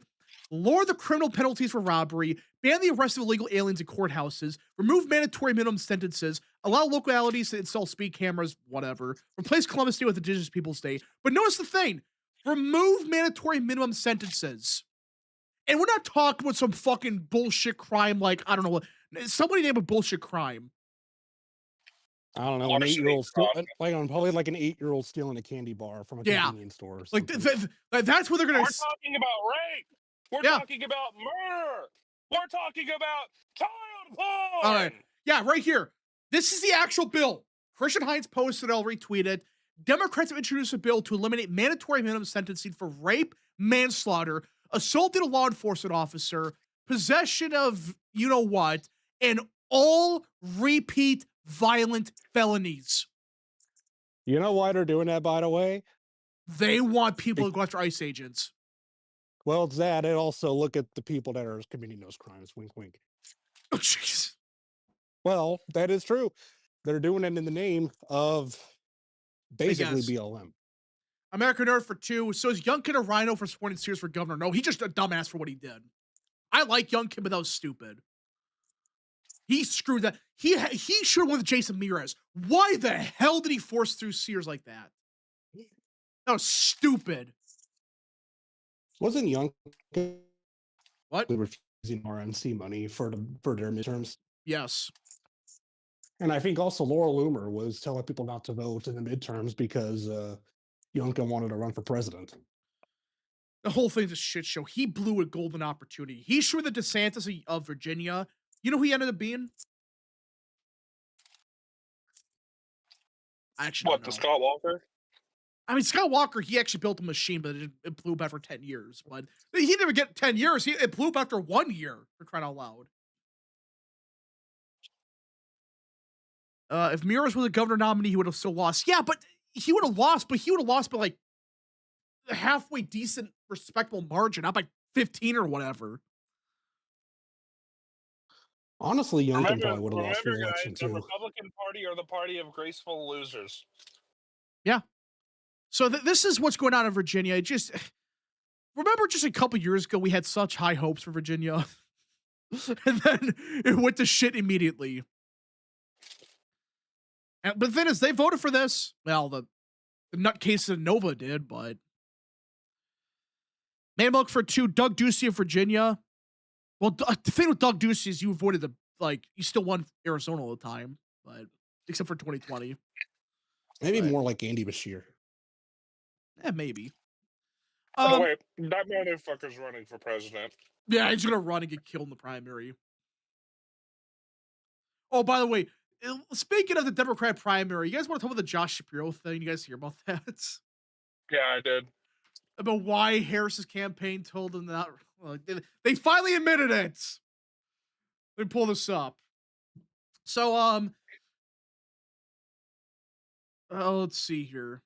Lower the criminal penalties for robbery, ban the arrest of illegal aliens in courthouses, remove mandatory minimum sentences, allow localities to install speed cameras, whatever, replace Columbus Day with Indigenous Peoples Day. But notice the thing, remove mandatory minimum sentences. And we're not talking about some fucking bullshit crime like, I don't know what, somebody name a bullshit crime. I don't know, an 8-year-old probably like an 8-year-old stealing a candy bar from a convenience store. Or like that's what they're gonna. We're talking about rape. We're talking about murder. We're talking about child porn. All right. Yeah, right here. This is the actual bill. Christian Hines posted it, I'll retweet it. Democrats have introduced a bill to eliminate mandatory minimum sentencing for rape, manslaughter, assaulting a law enforcement officer, possession of you know what, and all repeat violent felonies. You know why they're doing that, by the way? They want people to go after ICE agents. Well, it's that. And also look at the people that are committing those crimes. Wink, wink. Oh, jeez. Well, that is true. They're doing it in the name of basically BLM. American Nerd for 2. So is Youngkin a rhino for supporting Sears for governor? No, he's just a dumbass for what he did. I like Youngkin, but that was stupid. He screwed that. He should have went with Jason Mraz. Why the hell did he force through Sears like that? That was stupid. Wasn't Youngkin what refusing RNC money for their midterms? Yes. And I think also Laura Loomer was telling people not to vote in the midterms because Youngkin wanted to run for president. The whole thing's a shit show. He blew a golden opportunity. He sure the DeSantis of Virginia. You know who he ended up being? I actually don't know. The Scott Walker? I mean, Scott Walker, he actually built a machine, but it blew up after 10 years. But he didn't even get 10 years. It blew up after 1 year, for crying out loud. If Mears was a governor nominee, he would have still lost. Yeah, but he would have lost by like a halfway decent, respectable margin, not by 15 or whatever. Honestly, Youngkin probably would have lost the election too. The Republican Party are the party of graceful losers. Yeah. So this is what's going on in Virginia. Remember just a couple years ago, we had such high hopes for Virginia. And then it went to shit immediately. But the thing is, they voted for this. Well, the nutcases in Nova did, but. Man Milk for 2, Doug Ducey of Virginia. Well, the thing with Doug Ducey is you avoided you still won Arizona all the time, but except for 2020. Maybe more like Andy Bashir. Yeah, maybe. Wait, that motherfucker's running for president. Yeah, he's gonna run and get killed in the primary. Oh, by the way, speaking of the Democrat primary, you guys want to talk about the Josh Shapiro thing? You guys hear about that? Yeah, I did. About why Harris's campaign told them that. They finally admitted it. Let me pull this up. So, let's see here.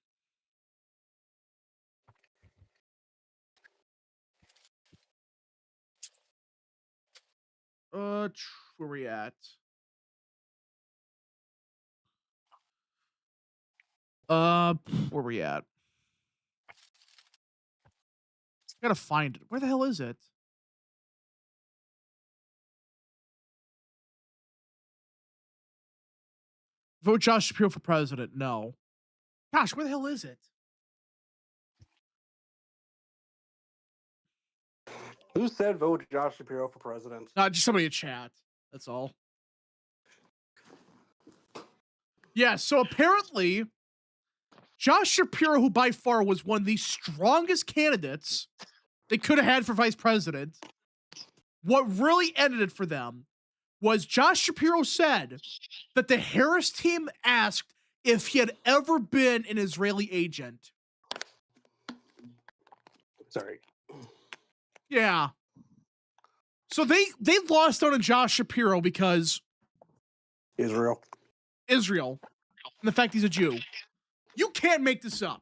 Where we at? Where we at? Gotta find it. Where the hell is it? Vote Josh Shapiro for president. No. Gosh, where the hell is it? Who said vote Josh Shapiro for president? Just somebody in chat. That's all. Yeah, so apparently, Josh Shapiro, who by far was one of the strongest candidates they could have had for vice president, what really ended it for them was Josh Shapiro said that the Harris team asked if he had ever been an Israeli agent. Sorry. Yeah. So they lost out on Josh Shapiro because Israel. Israel and the fact he's a Jew. You can't make this up.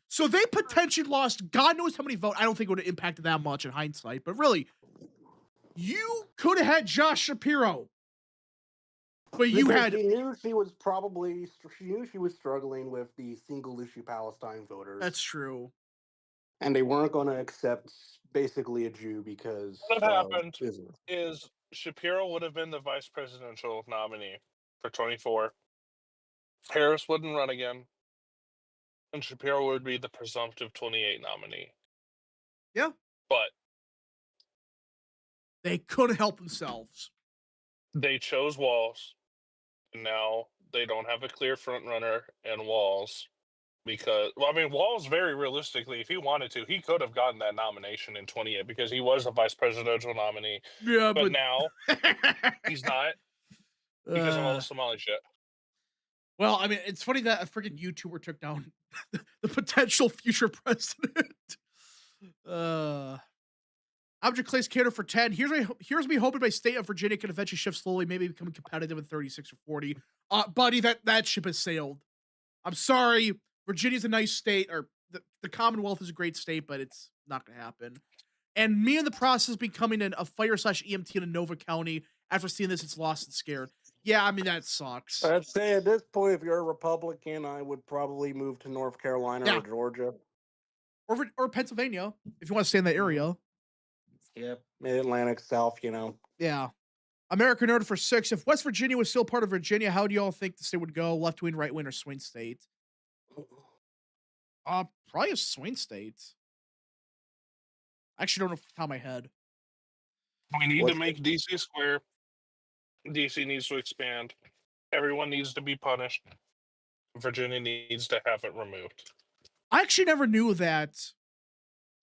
So they potentially lost God knows how many votes. I don't think it would have impacted that much in hindsight, but really, you could have had Josh Shapiro. But you Because had. she knew she was probably struggling with the single issue Palestine voters. That's true. And they weren't going to accept basically a Jew because What happened Israel. is Shapiro would have been the vice presidential nominee for 24. Harris wouldn't run again. And Shapiro would be the presumptive 28 nominee. Yeah. But they couldn't help themselves. They chose Walz. And now they don't have a clear front runner in Walz. Because, well, I mean, Walz, very realistically, if he wanted to, he could have gotten that nomination in 28 because he was the vice presidential nominee. Yeah, but now he's not because of all the Somali shit. Well, I mean, it's funny that a freaking YouTuber took down the potential future president. Object Clay's cater for 10. Here's me hoping my state of Virginia can eventually shift slowly, maybe becoming competitive in 36 or 40. Buddy, that ship has sailed. I'm sorry. Virginia's a nice state, or the Commonwealth is a great state, but it's not going to happen. And me in the process becoming a fighter/EMT in Nova County after seeing this, it's lost and scared. Yeah, I mean, that sucks. I'd say at this point, if you're a Republican, I would probably move to North Carolina or Georgia. Or Pennsylvania, if you want to stay in that area. Yep. Mid-Atlantic South, you know. Yeah. American Nerd for 6. If West Virginia was still part of Virginia, how do y'all think the state would go? Left wing, right wing, or swing state? Probably a swing state. I actually don't know off the top of my head. We need to make DC square. DC needs to expand. Everyone needs to be punished. Virginia needs to have it removed. I actually never knew that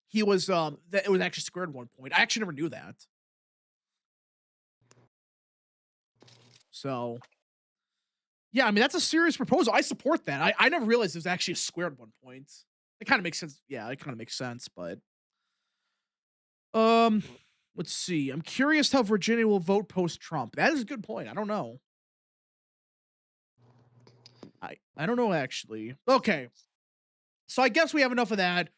he was that it was actually squared at one point. I actually never knew that. So yeah, I mean, that's a serious proposal. I support that. I never realized it was actually a square at one point. It kind of makes sense. Yeah, it kind of makes sense, but let's see. I'm curious how Virginia will vote post-Trump. That is a good point. I don't know. I don't know, actually. Okay. So I guess we have enough of that.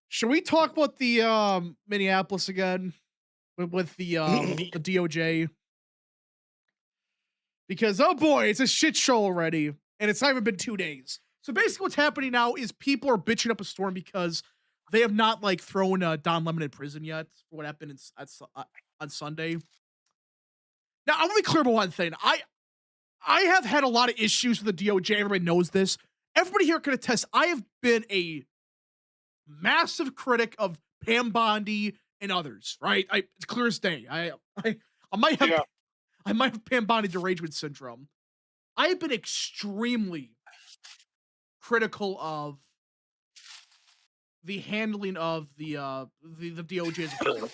Should we talk about the Minneapolis again with the DOJ? Because oh boy, it's a shit show already, and it's not even been 2 days. So basically, what's happening now is people are bitching up a storm because they have not like thrown Don Lemon in prison yet for what happened on Sunday. Now I want to be clear about one thing. I have had a lot of issues with the DOJ. Everybody knows this. Everybody here can attest. I have been a massive critic of Pam Bondi and others. Right? It's clear as day. I might have. Yeah. I might have Pam Bondi derangement syndrome. I have been extremely critical of the handling of the DOJ as a whole.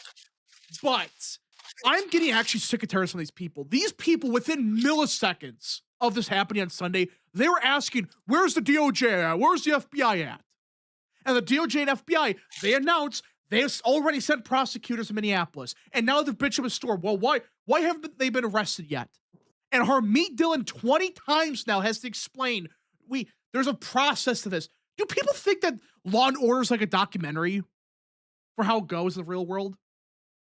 But I'm getting actually sick and tired of some of these people. These people, within milliseconds of this happening on Sunday, they were asking, where's the DOJ at? Where's the FBI at? And the DOJ and FBI, they announced they've already sent prosecutors to Minneapolis. And now they've bitched up a storm. Well, why haven't they been arrested yet? And Harmeet Dillon 20 times now has to explain, there's a process to this. Do people think that Law and Order is like a documentary for how it goes in the real world?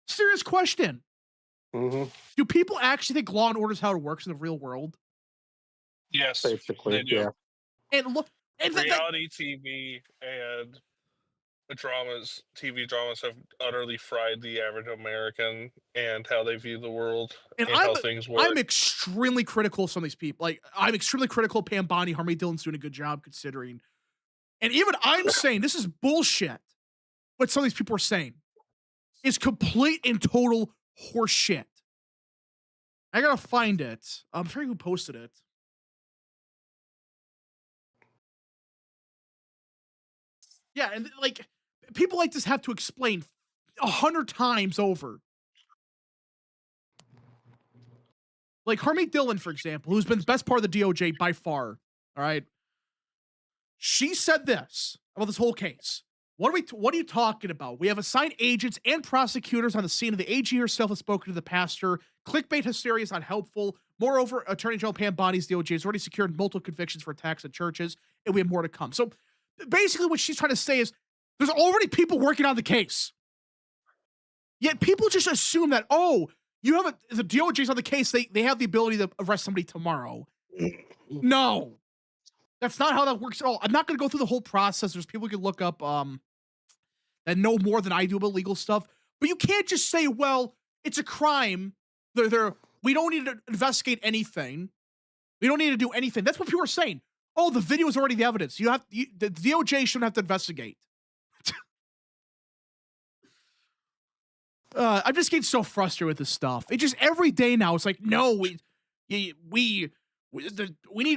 Serious question. Mm-hmm. Do people actually think Law and Order is how it works in the real world? Yes, basically, they do. Yeah. And look, and reality TV and TV dramas have utterly fried the average American and how they view the world and how things work. I'm extremely critical of some of these people. Like, I'm extremely critical of Pam Bondi. Harmeet Dillon's doing a good job considering. And even I'm saying this is bullshit. What some of these people are saying is complete and total horseshit. I gotta find it. I'm forgetting who posted it. Yeah, and like people like this have to explain 100 times over. Like Harmeet Dillon, for example, who's been the best part of the DOJ by far. All right. She said this about this whole case. What are you talking about? We have assigned agents and prosecutors on the scene, and the AG herself has spoken to the pastor. Clickbait hysteria is not helpful. Moreover, Attorney General Pam Boendi's DOJ has already secured multiple convictions for attacks at churches, and we have more to come. So basically, what she's trying to say is there's already people working on the case. Yet people just assume that, oh, you have the DOJ's on the case, they have the ability to arrest somebody tomorrow. No. That's not how that works at all. I'm not going to go through the whole process. There's people who can look up that know more than I do about legal stuff. But you can't just say, well, it's a crime. We don't need to investigate anything. We don't need to do anything. That's what people are saying. Oh, the video is already the evidence. The DOJ shouldn't have to investigate. I'm just getting so frustrated with this stuff. It just every day now. It's like, no, we need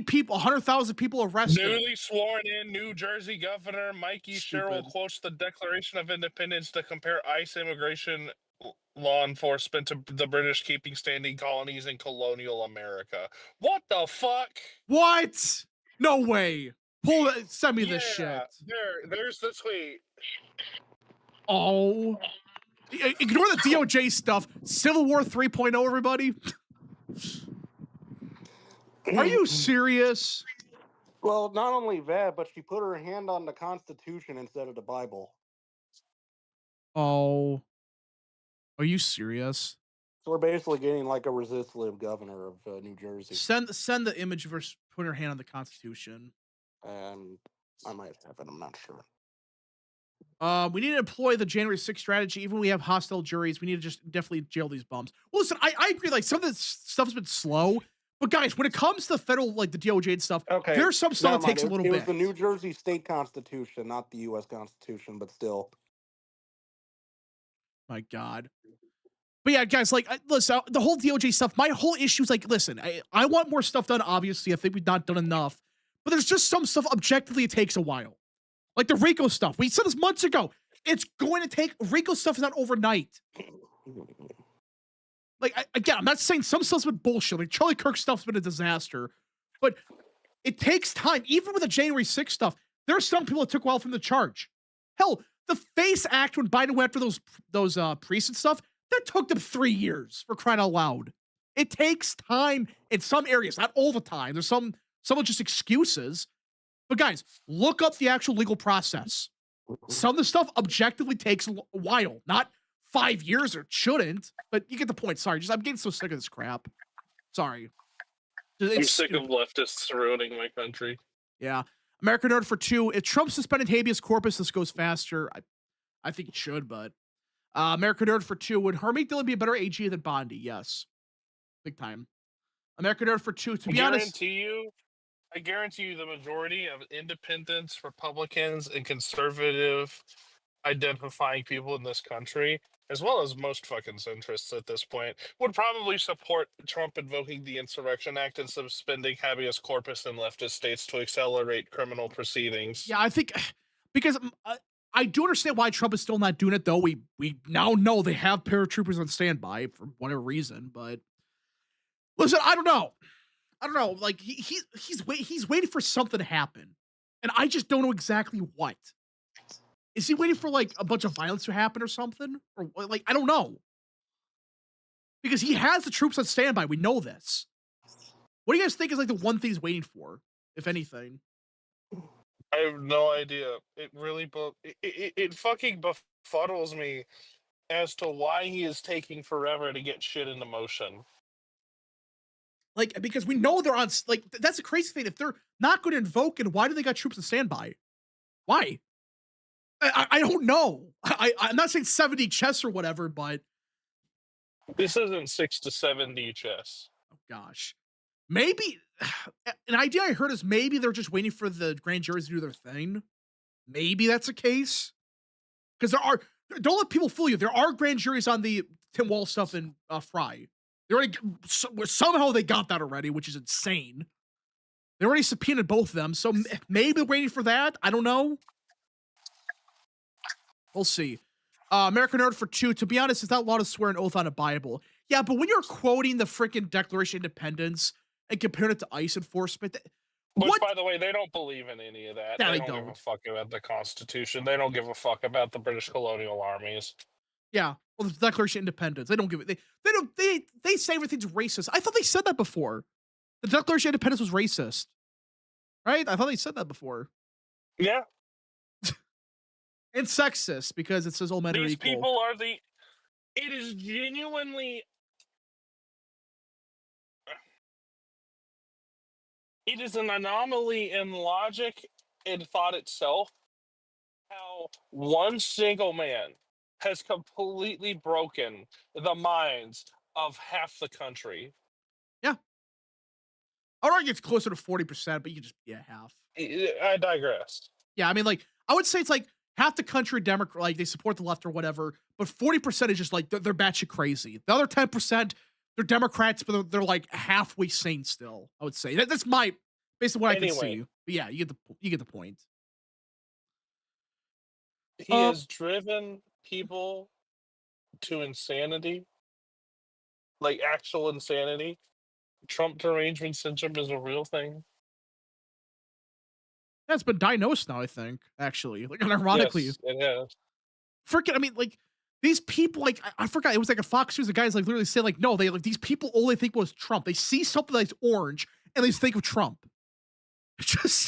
people, 100,000 people arrested. Newly sworn in New Jersey Governor Mikey Sherrill quotes the Declaration of Independence to compare ICE immigration law enforcement to the British keeping standing colonies in colonial America. What the fuck? What? No way. Send me this shit. There's the tweet. Oh. Ignore the DOJ stuff. Civil War 3.0, everybody. Are you serious? Well, not only that, but she put her hand on the Constitution instead of the Bible. Oh. Are you serious? So we're basically getting like a resist lib governor of New Jersey. Send the image of her putting her hand on the Constitution. And I might have it. I'm not sure. We need to employ the January 6th strategy. Even when we have hostile juries, we need to just definitely jail these bums. Well, listen, I agree. Like, some of this stuff's been slow. But guys, when it comes to federal, like the DOJ and stuff, okay, there's some stuff that takes a little bit. It was the New Jersey state constitution, not the U.S. Constitution, but still. My God. But yeah, guys, like, listen, the whole DOJ stuff, my whole issue is like, listen, I want more stuff done, obviously. I think we've not done enough. But there's just some stuff, objectively, it takes a while. Like the RICO stuff. We said this months ago. It's going to take, RICO stuff is not overnight. Like, again, I'm not saying some stuff's been bullshit. Like, Charlie Kirk stuff's been a disaster. But it takes time. Even with the January 6th stuff, there are some people that took a while from the charge. Hell, the FACE Act, when Biden went after those priests and stuff, that took them 3 years, for crying out loud. It takes time in some areas, not all the time. There's some are just excuses. But guys, look up the actual legal process. Some of the stuff objectively takes a while, not 5 years, or it shouldn't, but you get the point. Sorry, I'm getting so sick of this crap. Sorry. I'm sick of leftists ruining my country. Yeah. American Nerd for 2. If Trump suspended habeas corpus, this goes faster. I think it should, but American Nerd for 2. Would Hermie Dillon be a better AG than Bondi? Yes. Big time. American Nerd for 2. To be honest, I guarantee you the majority of independents, Republicans, and conservative identifying people in this country, as well as most fucking centrists at this point, would probably support Trump invoking the Insurrection Act and suspending habeas corpus in leftist states to accelerate criminal proceedings. Yeah, I think because I do understand why Trump is still not doing it, though. We now know they have paratroopers on standby for whatever reason, but listen, I don't know. Like, he's waiting for something to happen, and I just don't know exactly what. Is he waiting for like a bunch of violence to happen or something? Or like, I don't know. Because he has the troops on standby. We know this. What do you guys think is like the one thing he's waiting for, if anything? I have no idea. It really it fucking befuddles me as to why he is taking forever to get shit into motion. Like, because we know they're on, like, that's a crazy thing. If they're not going to invoke it, why do they got troops on standby? Why? I don't know. I'm not saying 70 chess or whatever, but this isn't 6 to 70 chess. Oh gosh, maybe an idea I heard is maybe they're just waiting for the grand juries to do their thing. Maybe that's the case, because don't let people fool you. There are grand juries on the Tim Walz stuff in Fry. They already somehow they got that already, which is insane. They already subpoenaed both of them, so maybe they're waiting for that. I don't know. We'll see. American Nerd for 2. To be honest, it's not law to swear an oath on a Bible. Yeah, but when you're quoting the freaking Declaration of Independence and comparing it to ICE enforcement, Which, What? by the way, they don't believe in any of that. Yeah, They they don't give a don't. fuck about the Constitution. They don't give a fuck about the British colonial armies. Yeah. Well, the Declaration of Independence. They don't give it. They don't. They say everything's racist. I thought they said that before. The Declaration of Independence was racist, right? I thought they said that before. Yeah, And sexist because it says all men are these equal. people are the. It is genuinely. It is an anomaly in logic and thought itself. How one single man has completely broken the minds of half the country. Yeah. I would argue it's closer to 40%, but you can just half. I digress. Yeah, I mean, like, I would say it's like half the country Democrat, like they support the left or whatever, but 40% is just like they're batshit crazy. The other 10%, they're Democrats, but they're like halfway sane still. I would say that's my based on what I can Anyway, see. But yeah, you get the point. he has driven people to insanity, like actual insanity. Trump derangement syndrome is a real thing. That's been diagnosed now, I think, actually. Like, ironically, Yes, it has. freaking, I mean, like, these people, like, I forgot, it was like a Fox News, the guys, like, literally say, like, no, they, like, these people, all they think was Trump. They see something that's orange, and they just think of Trump. It's just,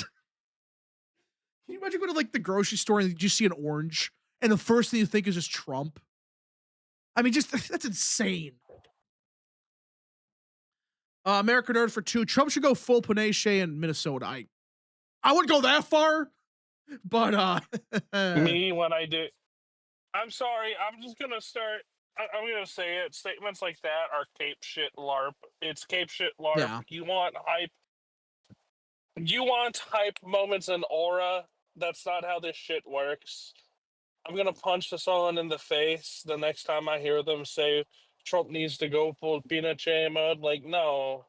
can you imagine going to, like, the grocery store and you just see an orange, and the first thing you think is just Trump? I mean, just, that's insane. American Nerd for 2. Trump should go full Panache in Minnesota. I wouldn't go that far, but Me, when I do. I'm sorry. I'm just gonna start. I'm gonna say it. Statements like that are cape shit LARP. It's cape shit LARP. Yeah. You want hype. You want hype moments and aura. That's not how this shit works. I'm gonna punch someone in the face the next time I hear them say Trump needs to go full Pinochet mode. Like, no,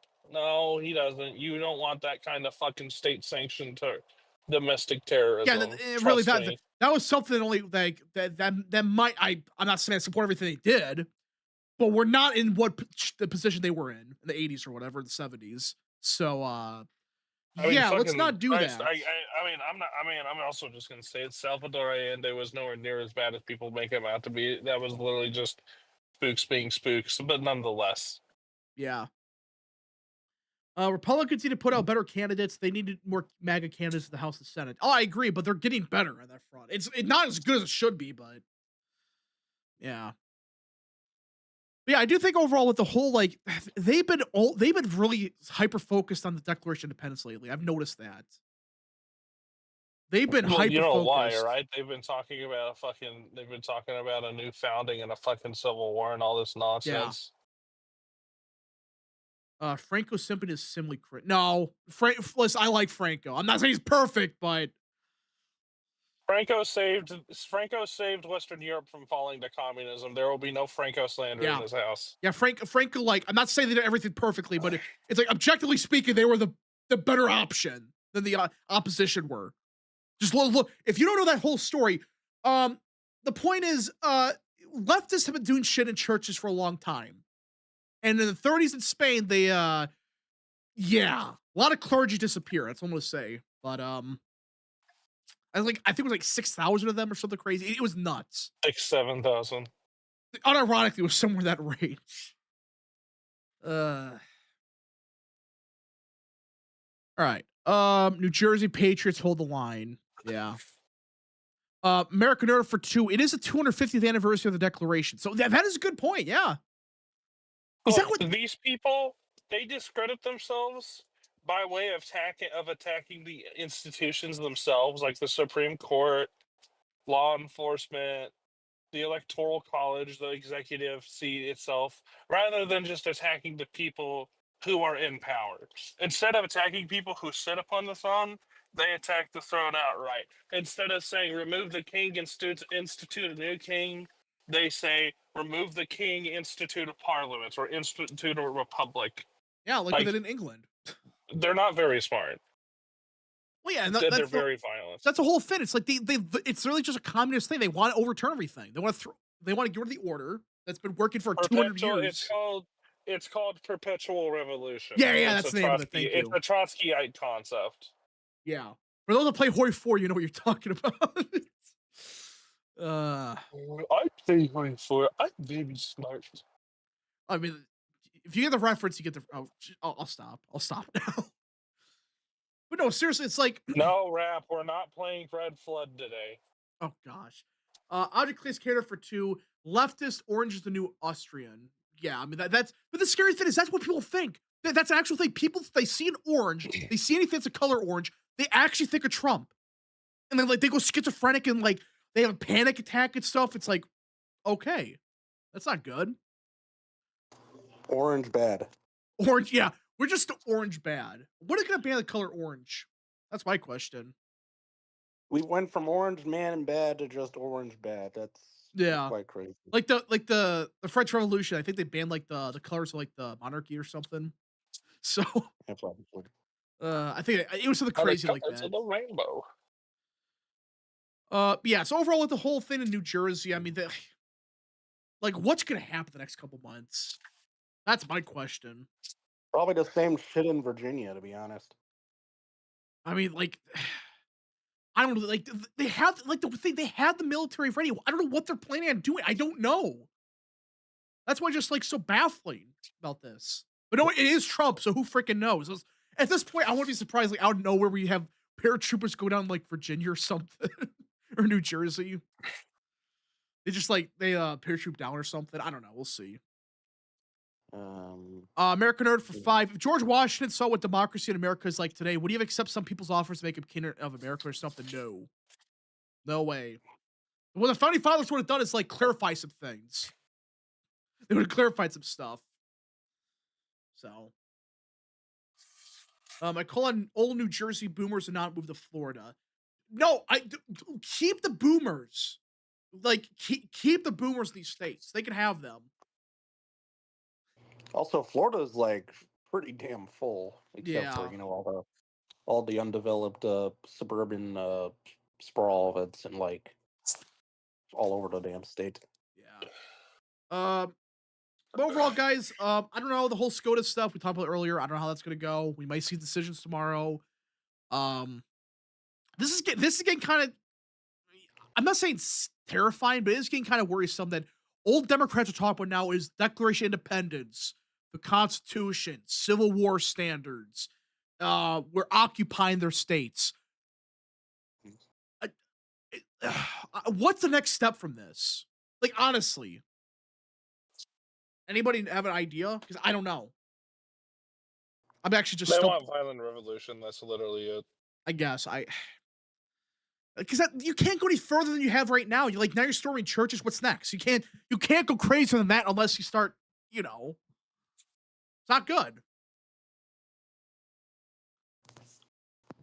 he doesn't. You don't want that kind of fucking state sanctioned domestic terrorism. yeah, really, Trust me. that was something only like that might I'm not saying I support everything they did, but we're not in the position they were in the 80s or whatever, the 70s. So I mean, yeah, let's fucking not do Christ, that. I mean, I'm not. I mean, I'm also just gonna say it. Salvador Allende was nowhere near as bad as people make him out to be. That was literally just spooks being spooks, but nonetheless. Yeah. Republicans need to put out better candidates. They needed more MAGA candidates in the House and Senate. Oh, I agree, but they're getting better on that front. It's not as good as it should be, but yeah. But yeah, I do think overall with the whole like they've been really hyper focused on the Declaration of Independence lately. I've noticed that. They've been Well, hyper you know why, focused. right? They've been talking about a new founding and a fucking civil war and all this nonsense. Franco Simpson is similarly no, listen, I like Franco. I'm not saying he's perfect, but Franco saved Western Europe from falling to communism. There will be no Franco slander in this house. Yeah, Franco, like, I'm not saying they did everything perfectly, but it's like objectively speaking, they were the better option than the opposition were. Just look, if you don't know that whole story, the point is, leftists have been doing shit in churches for a long time. And in the 30s in Spain, they a lot of clergy disappear. That's what I'm gonna say. But I think it was like 6,000 of them or something crazy. It was nuts. 7,000. Unironically, it was somewhere in that range. All right. New Jersey Patriots hold the line. Yeah. American Nerd for 2. It is the 250th anniversary of the Declaration. So that is a good point. Yeah. Is that what These people, they discredit themselves by way of attacking the institutions themselves, like the Supreme Court, law enforcement, the Electoral College, the executive seat itself, rather than just attacking the people who are in power. Instead of attacking people who sit upon the throne, they attack the throne outright. Instead of saying remove the king, institute a new king, they say remove the king, institute a parliament, or institute a republic. Yeah, like they did in England. They're not very smart. Well, yeah, and they're very violent. That's a whole thing. It's like it's really just a communist thing. They want to overturn everything. They want to get rid of the order that's been working for 200 years. It's called perpetual revolution. Yeah, It's that's a the name of it. Thank It's you. a Trotskyite concept. Yeah. For those that play Hoi 4, you know what you're talking about. I play going for. I'm very smart. I mean, if you get the reference, you get the. Oh, I'll stop. I'll stop now. But no, seriously, it's like, No, Rap, we're not playing Red Flood today. oh gosh. Object Clays Cater for 2. Leftist Orange is the new Austrian. Yeah, I mean that's. But the scary thing is that's what people think. That's an actual thing. People, they see an orange, they see anything that's a color orange, they actually think of Trump, and then like they go schizophrenic and like they have a panic attack and stuff. It's like, okay, that's not good. Orange bad. Orange, yeah, we're just orange bad. What is gonna ban the color orange? That's my question. We went from orange man and bad to just orange bad. That's Yeah. quite crazy. Like the French Revolution, I think they banned like the colors of like the monarchy or something. So Yeah, probably. I think it was something crazy like Colors that. of the rainbow. Yeah. So overall, with the whole thing in New Jersey, I mean, like, what's gonna happen the next couple months? That's my question. Probably the same shit in Virginia, to be honest. I mean, like, I don't know. Like, they have like the thing. They had the military ready. I don't know what they're planning on doing. I don't know. That's why just like so baffling about this. But no, it is Trump, so who freaking knows? At this point, I wouldn't be surprised, like, out of nowhere, we have paratroopers go down like Virginia or something, or New Jersey. They just like they paratroop down or something. I don't know. We'll see. American Nerd for 5. If George Washington saw what democracy in America is like today, would he have accepted some people's offers to make him king of America or something? No. No way. What the founding fathers would have done is like clarify some things. They would have clarified some stuff. So, I call on old New Jersey boomers to not move to Florida. No, keep the boomers. Like keep the boomers in these states. They can have them. Also, Florida's like pretty damn full, except for Yeah. all the undeveloped suburban sprawl that's in like all over the damn state. Yeah. But overall, guys, I don't know the whole SCOTUS stuff we talked about earlier. I don't know how that's gonna go. We might see decisions tomorrow. Um, this is getting kind of. I'm not saying it's terrifying, but it is getting kind of worrisome that old Democrats are talking about now is Declaration of Independence, the Constitution, Civil War standards. We're occupying their states. What's the next step from this? Like, honestly, anybody have an idea? Because I don't know. I'm actually just They stumped. want violent revolution. That's literally it. I guess because you can't go any further than you have right now. You're like now you're storming churches. What's next? You can't go crazier than that unless you start. It's not good.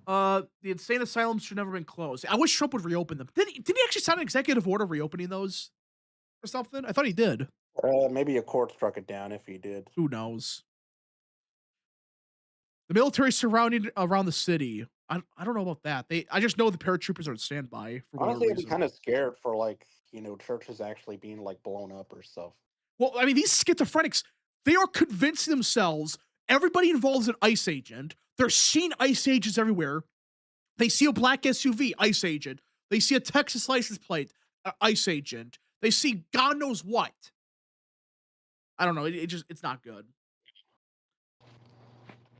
The insane asylums should never been closed. I wish Trump would reopen them. Did he actually sign an executive order reopening those or something? I thought he did. Maybe a court struck it down if he did. Who knows? The military surrounding around the city. I don't know about that. I just know the paratroopers are on standby for whatever Honestly, I'd be reason. kind of scared for like churches actually being like blown up or stuff. Well, I mean, these schizophrenics, they are convincing themselves everybody involved is an ICE agent. They're seeing ICE agents everywhere. They see a black SUV, ICE agent. They see a Texas license plate, ICE agent. They see God knows what. I don't know. It's not good.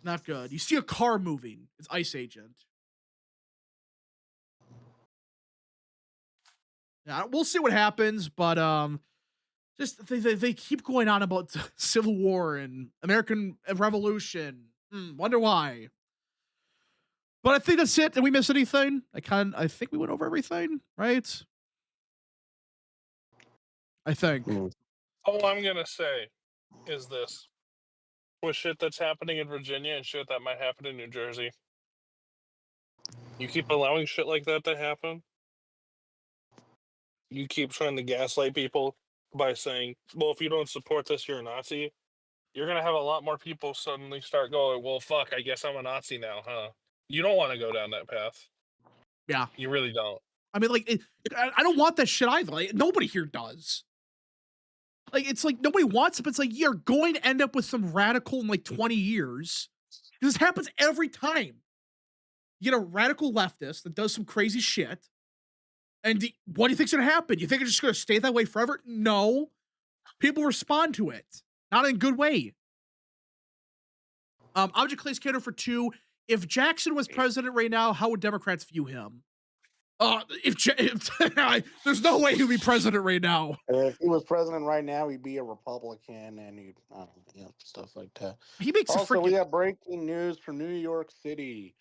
Not good. You see a car moving, it's ICE agent. Yeah, we'll see what happens, but just they keep going on about Civil War and American Revolution. Wonder why. But I think that's it. Did we miss anything? I think we went over everything, right? I think. All I'm gonna say is this: with shit that's happening in Virginia and shit that might happen in New Jersey, you keep allowing shit like that to happen. You keep trying to gaslight people by saying, "Well, if you don't support this, you're a Nazi." You're gonna have a lot more people suddenly start going, "Well, fuck, I guess I'm a Nazi now, huh?" You don't want to go down that path. Yeah. You really don't. I mean, like, I don't want that shit either. Like, nobody here does. Like, it's like nobody wants it, but it's like you're going to end up with some radical in like 20 years. This happens every time. You get a radical leftist that does some crazy shit. And what do you think's gonna happen? You think it's just gonna stay that way forever? No. People respond to it. Not in a good way. Object Clay's candidate for 2. If Jackson was president right now, how would Democrats view him? There's no way he'd be president right now. If he was president right now, he'd be a Republican, and he'd, stuff like that. He makes Also, a we freaking. have breaking news from New York City.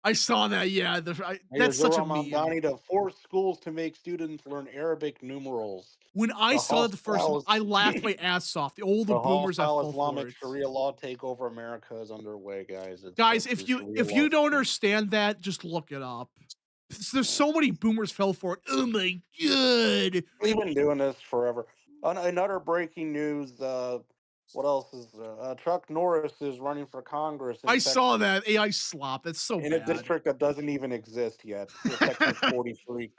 I saw that. Yeah, that's such a meme. To force schools to make students learn Arabic numerals. When I saw that the first time, I laughed my ass off. The older boomers that fell for Islamic it. Sharia law take over America is underway, guys. Guys, if you don't understand that, just look it up. There's so many boomers fell for it. Oh my god! We've been doing this forever. Another breaking news. What else is Chuck Norris is running for Congress? I saw that AI slop. That's so in bad. a district that doesn't even exist yet. Texas 43.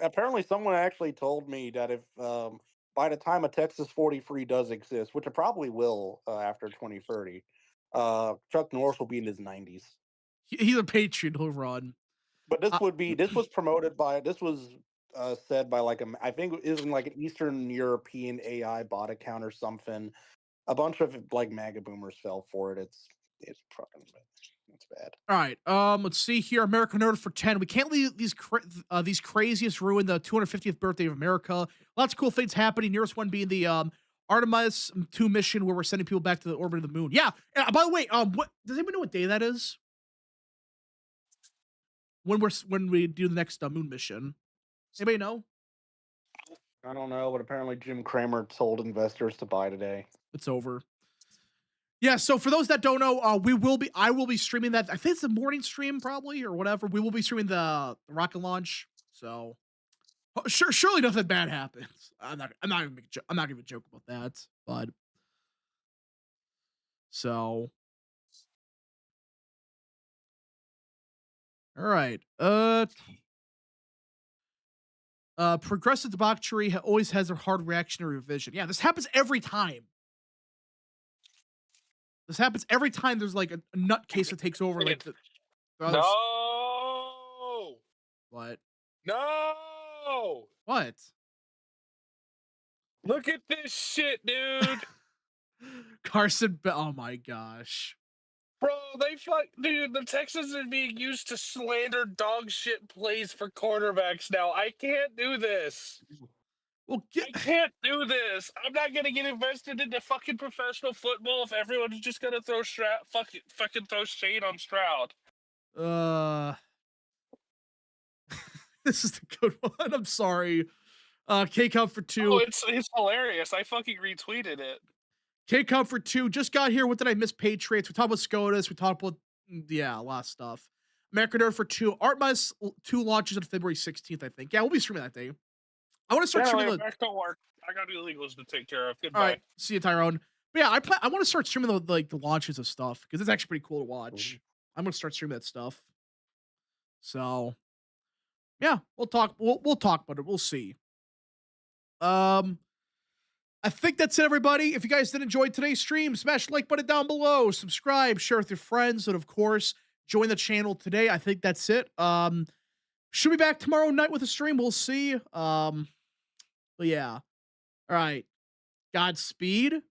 Apparently, someone actually told me that if by the time a Texas 43 does exist, which it probably will after 2030, Chuck Norris will be in his 90s. He's a patriot. He'll run. But this was said by I think it was like an Eastern European AI bot account or something. A bunch of like MAGA boomers fell for it. It's fucking it's bad. All right. Let's see here. America Nerd for 10. We can't leave these craziest ruin the 250th birthday of America. Lots of cool things happening. Nearest one being the Artemis 2 mission where we're sending people back to the orbit of the moon. Yeah. By the way, what does anybody know what day that is? When we do the next moon mission? Anybody know? I don't know, but apparently Jim Cramer told investors to buy today. It's over. Yeah, so for those that don't know, I will be streaming that. I think it's the morning stream probably or whatever. We will be streaming the rocket launch. So surely nothing bad happens. I'm not gonna joke about that, but so all right. Progressive debauchery always has a hard reactionary revision. Yeah, this happens every time. This happens every time there's like a nutcase that takes over. Like No. What? No. What? Look at this shit, dude. Carson. Oh my gosh. Bro, dude, the Texans are being used to slander dog shit plays for quarterbacks now. I can't do this. Well, I can't do this. I'm not gonna get invested into fucking professional football if everyone's just gonna throw fucking throw shade on Stroud. This is the good one. I'm sorry. K Cup for 2. Oh, it's hilarious. I fucking retweeted it. K Cup for 2. Just got here. What did I miss? Patriots. We talked about SCOTUS. We talked about a lot of stuff. American Nerd for 2. Artemis 2 launches on February 16th, I think. Yeah, we'll be streaming that day. I want to start streaming. Back to work. I got illegals to take care of. Goodbye. All right, see you, Tyrone. But yeah, I want to start streaming the launches of stuff because it's actually pretty cool to watch. I'm gonna start streaming that stuff. So, yeah, we'll talk. We'll talk about it. We'll see. I think that's it, everybody. If you guys did enjoy today's stream, smash the like button down below, subscribe, share with your friends, and of course, join the channel today. I think that's it. Should be back tomorrow night with a stream. We'll see. But yeah. All right. Godspeed.